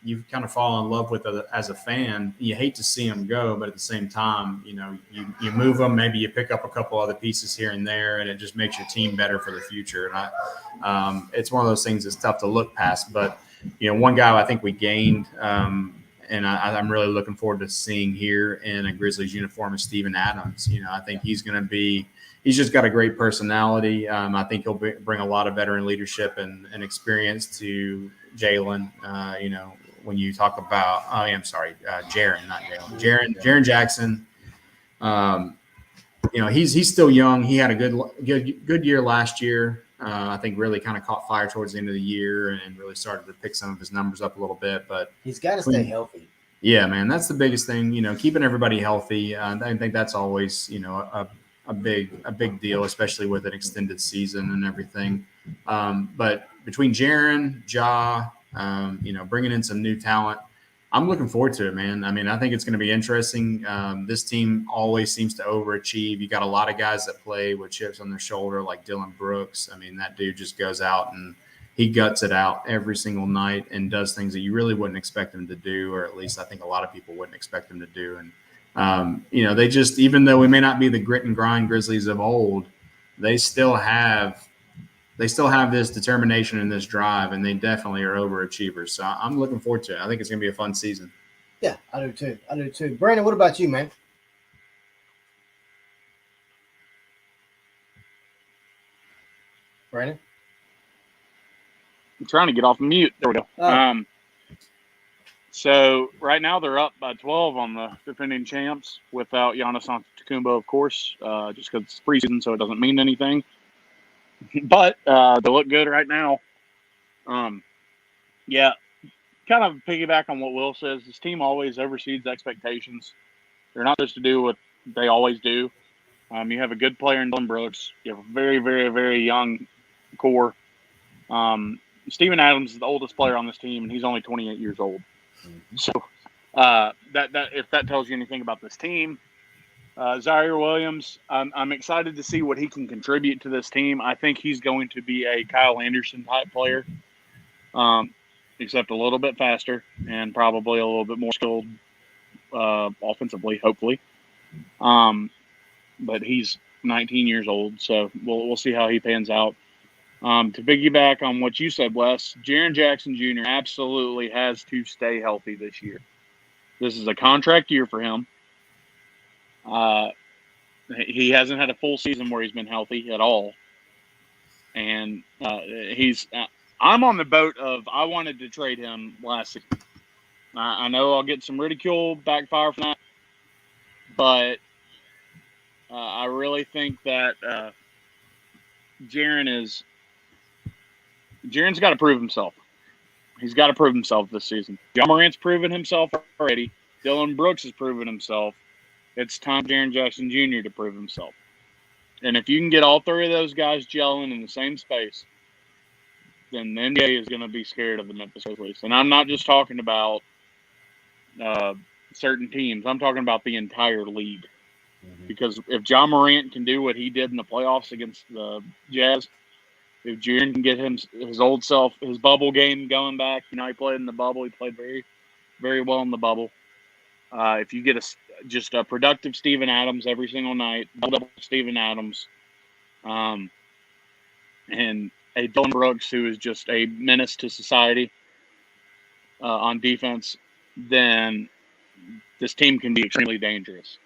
you kind of fall in love with as a fan. You hate to see him go, but at the same time, you move him. Maybe you pick up a couple other pieces here and there, and it just makes your team better for the future. And it's one of those things that's tough to look past. But one guy I think we gained, and I'm really looking forward to seeing here in a Grizzlies uniform is Steven Adams. I think he's just got a great personality. I think he'll bring a lot of veteran leadership and experience to Jalen. When you talk about, Jaren, not Jalen. Jaren Jackson. He's still young. He had a good year last year. I think really kind of caught fire towards the end of the year and really started to pick some of his numbers up a little bit. But he's got to stay healthy. Yeah, man, that's the biggest thing. Keeping everybody healthy. I think that's always a big deal, especially with an extended season and everything. But between Jaren, Ja, bringing in some new talent, I'm looking forward to it, man. I mean, I think it's going to be interesting. This team always seems to overachieve. You got a lot of guys that play with chips on their shoulder, like Dylan Brooks. I mean, that dude just goes out and he guts it out every single night and does things that you really wouldn't expect him to do, or at least I think a lot of people wouldn't expect him to do. And, they just, even though we may not be the grit and grind Grizzlies of old, they still have this determination and this drive, and they definitely are overachievers. So I'm looking forward to it. I think it's going to be a fun season. Yeah, I do too. Brandon, what about you, man? Brandon? I'm trying to get off mute. There we go. Oh. So right now they're up by 12 on the defending champs without Giannis Antetokounmpo, of course, just because it's preseason, so it doesn't mean anything. But they look good right now. Yeah, kind of piggyback on what Will says. This team always oversees expectations. They're not supposed to do what they always do. You have a good player in Dylan Brooks. You have a very, very, very young core. Steven Adams is the oldest player on this team, and he's only 28 years old. Mm-hmm. So that if that tells you anything about this team. Zaire Williams, I'm excited to see what he can contribute to this team. I think he's going to be a Kyle Anderson type player, except a little bit faster and probably a little bit more skilled offensively, hopefully. But he's 19 years old, so we'll see how he pans out. To piggyback on what you said, Wes, Jaren Jackson Jr. absolutely has to stay healthy this year. This is a contract year for him. He hasn't had a full season where he's been healthy at all. And I'm on the boat of I wanted to trade him last season. I know I'll get some ridicule, backfire from that. But I really think that Jaren's got to prove himself. He's got to prove himself this season. John Morant's proven himself already. Dylan Brooks has proven himself. It's time for Jaren Jackson Jr. to prove himself. And if you can get all three of those guys gelling in the same space, then the NBA is going to be scared of the Memphis Grizzlies. And I'm not just talking about certain teams. I'm talking about the entire league. Mm-hmm. Because if John Morant can do what he did in the playoffs against the Jazz, if Jaren can get his old self, his bubble game going back, he played in the bubble. He played very, very well in the bubble. If you get just a productive Steven Adams every single night, double Steven Adams, and a Dylan Brooks who is just a menace to society on defense, then this team can be extremely dangerous.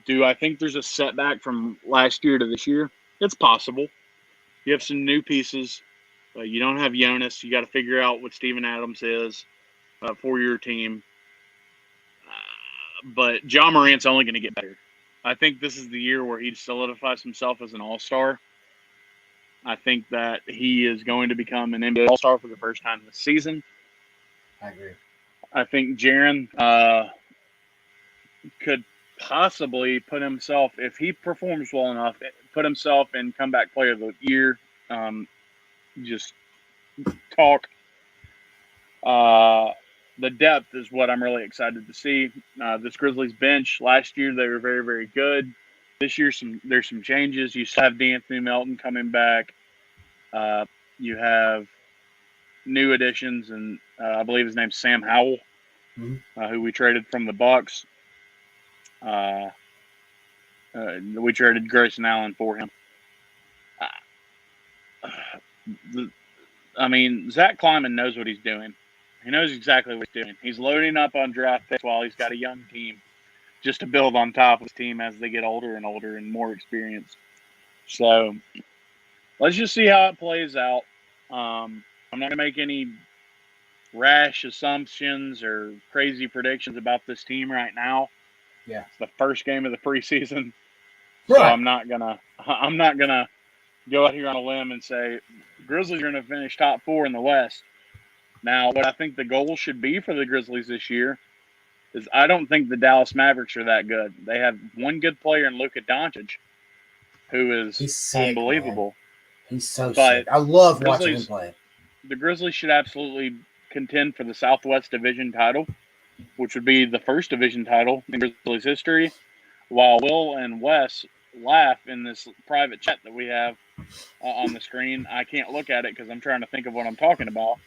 Do I think there's a setback from last year to this year? It's possible. You have some new pieces. You don't have Jonas. You got to figure out what Steven Adams is for your team. But John Morant's only going to get better. I think this is the year where he solidifies himself as an all-star. I think that he is going to become an NBA all-star for the first time this season. I agree. I think Jaren could possibly put himself, if he performs well enough, put himself in comeback player of the year. Just talk. The depth is what I'm really excited to see. This Grizzlies bench, last year they were very, very good. This year there's some changes. You still have D'Anthony Melton coming back. You have new additions, and I believe his name's Sam Howell, who we traded from the Bucks. We traded Grayson Allen for him. Zach Kleiman knows what he's doing. He knows exactly what he's doing. He's loading up on draft picks while he's got a young team just to build on top of his team as they get older and older and more experienced. So let's just see how it plays out. I'm not going to make any rash assumptions or crazy predictions about this team right now. Yeah. It's the first game of the preseason. Right. So I'm not gonna go out here on a limb and say Grizzlies are going to finish top 4 in the West. Now, what I think the goal should be for the Grizzlies this year is I don't think the Dallas Mavericks are that good. They have one good player in Luka Doncic, who is sick, unbelievable. Man. He's so sick. I love watching him play. The Grizzlies should absolutely contend for the Southwest Division title, which would be the first division title in Grizzlies history. While Will and Wes laugh in this private chat that we have on the screen, I can't look at it because I'm trying to think of what I'm talking about.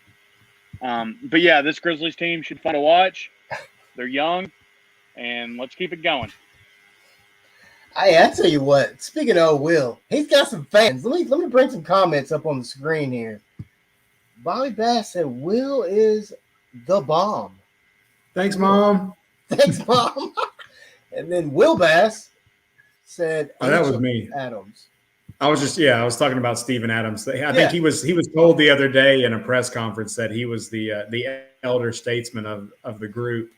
But yeah, this Grizzlies team should be fun to watch. They're young, and let's keep it going. Hey, I tell you what. Speaking of Will, he's got some fans. Let me bring some comments up on the screen here. Bobby Bass said Will is the bomb. Thanks, Mom. Thanks, Mom. And then Will Bass said, "Oh, that was me, Adams." I was talking about Steven Adams. I think he was told the other day in a press conference that he was the elder statesman of the group,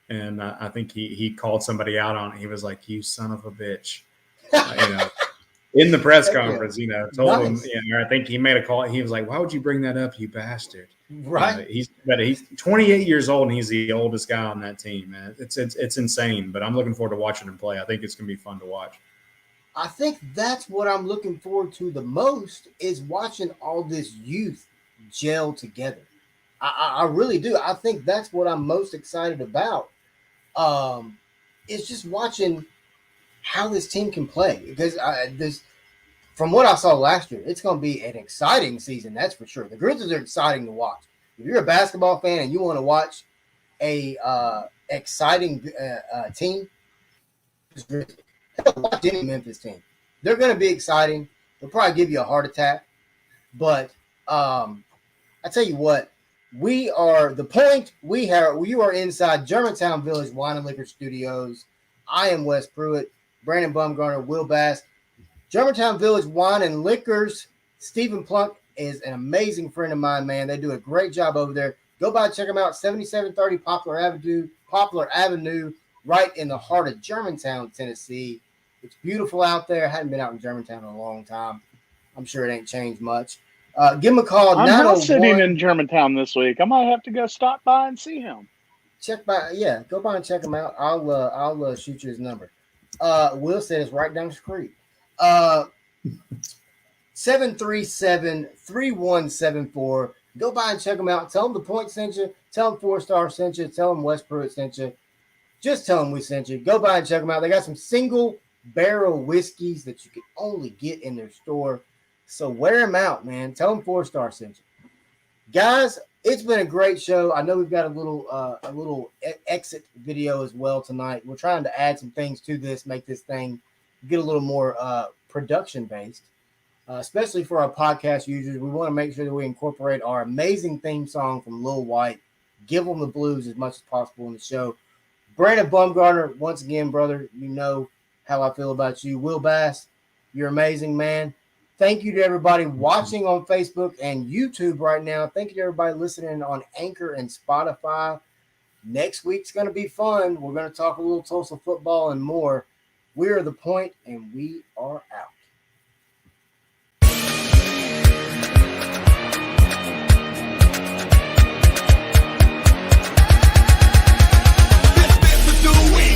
and I think he called somebody out on it. He was like, "You son of a bitch," in the press conference. Told him. I think he made a call. He was like, "Why would you bring that up, you bastard?" Right. He's 28 years old and he's the oldest guy on that team, man. It's insane, but I'm looking forward to watching him play. I think it's going to be fun to watch. I think that's what I'm looking forward to the most is watching all this youth gel together. I really do. I think that's what I'm most excited about. It's just watching how this team can play because from what I saw last year, it's going to be an exciting season. That's for sure. The Grizzlies are exciting to watch. If you're a basketball fan and you want to watch a exciting team, watch any Memphis team. They're going to be exciting. They'll probably give you a heart attack. But I tell you what, we are the point. You are inside Germantown Village Wine and Liquor Studios. I am Wes Pruitt, Brandon Bumgarner, Will Bass. Germantown Village Wine and Liquors. Stephen Plunk is an amazing friend of mine, man. They do a great job over there. Go by and check them out. 7730 Poplar Avenue, right in the heart of Germantown, Tennessee. It's beautiful out there. I hadn't been out in Germantown in a long time. I'm sure it ain't changed much. Give him a call. I'm not sitting in Germantown this week. I might have to go stop by and see him. Go by and check him out. I'll shoot you his number. Will said it's right down the street. 737-3174. Go by and check them out. Tell them the point sent you. Tell them 4-Star sent you. Tell them Wes Pruitt sent you. Just tell them we sent you. Go by and check them out. They got some single barrel whiskeys that you can only get in their store. So wear them out, man. Tell them 4-Star sent you. Guys, it's been a great show. I know we've got a little exit video as well tonight. We're trying to add some things to this, make this thing get a little more production based, especially for our podcast users. We want to make sure that we incorporate our amazing theme song from Lil White, Give Them the Blues, as much as possible in the show. Brandon Bumgarner, once again, brother, you know how I feel about you. Will Bass, you're amazing, man. Thank you to everybody watching on Facebook and YouTube right now. Thank you to everybody listening on Anchor and Spotify. Next week's going to be fun. We're going to talk a little Tulsa football and more. We are The Point, and we are out.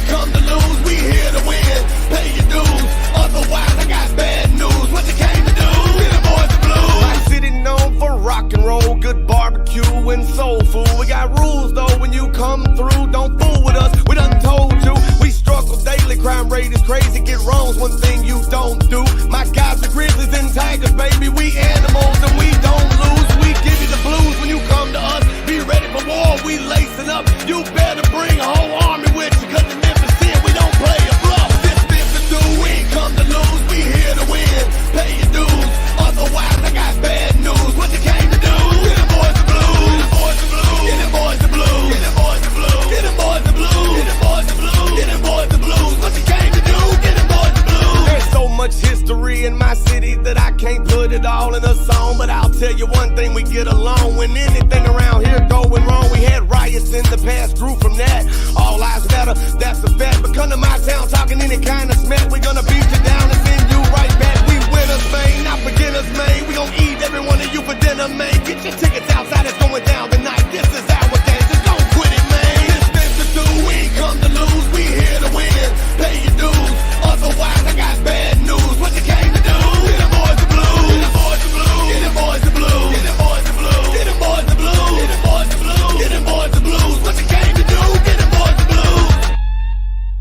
Come to lose, we here to win. Pay your dues, otherwise I got bad news. What you came to do? Get the boys the blues. My city known for rock and roll, good barbecue and soul food. We got rules though. When you come through, don't fool with us. We done told you we struggle daily. Crime rate is crazy. Get wrong's one thing you don't do. My guys are grizzlies and tigers, baby. We animals and we don't lose. We give you the blues when you come to us. Be ready for war. We lacing up. You better bring a whole army with you, 'cause in Memphis we don't play a bluff. This Memphis do, we ain't come to lose. We here to win. Pay your dues, otherwise I got bad news. What you came to do? Get the boys the blues. Get the boys the blues. Get the boys the blues. Get the boys the blues. Get the boys the blues. Get the boys the blues. What you came to do? Get the boys the blues. There's so much history in my city that I can't put it all in a song. But I'll tell you one thing, we get along. When anything around here going wrong, we had riots in the past, grew from that. All lives matter, that's a fact. But come to my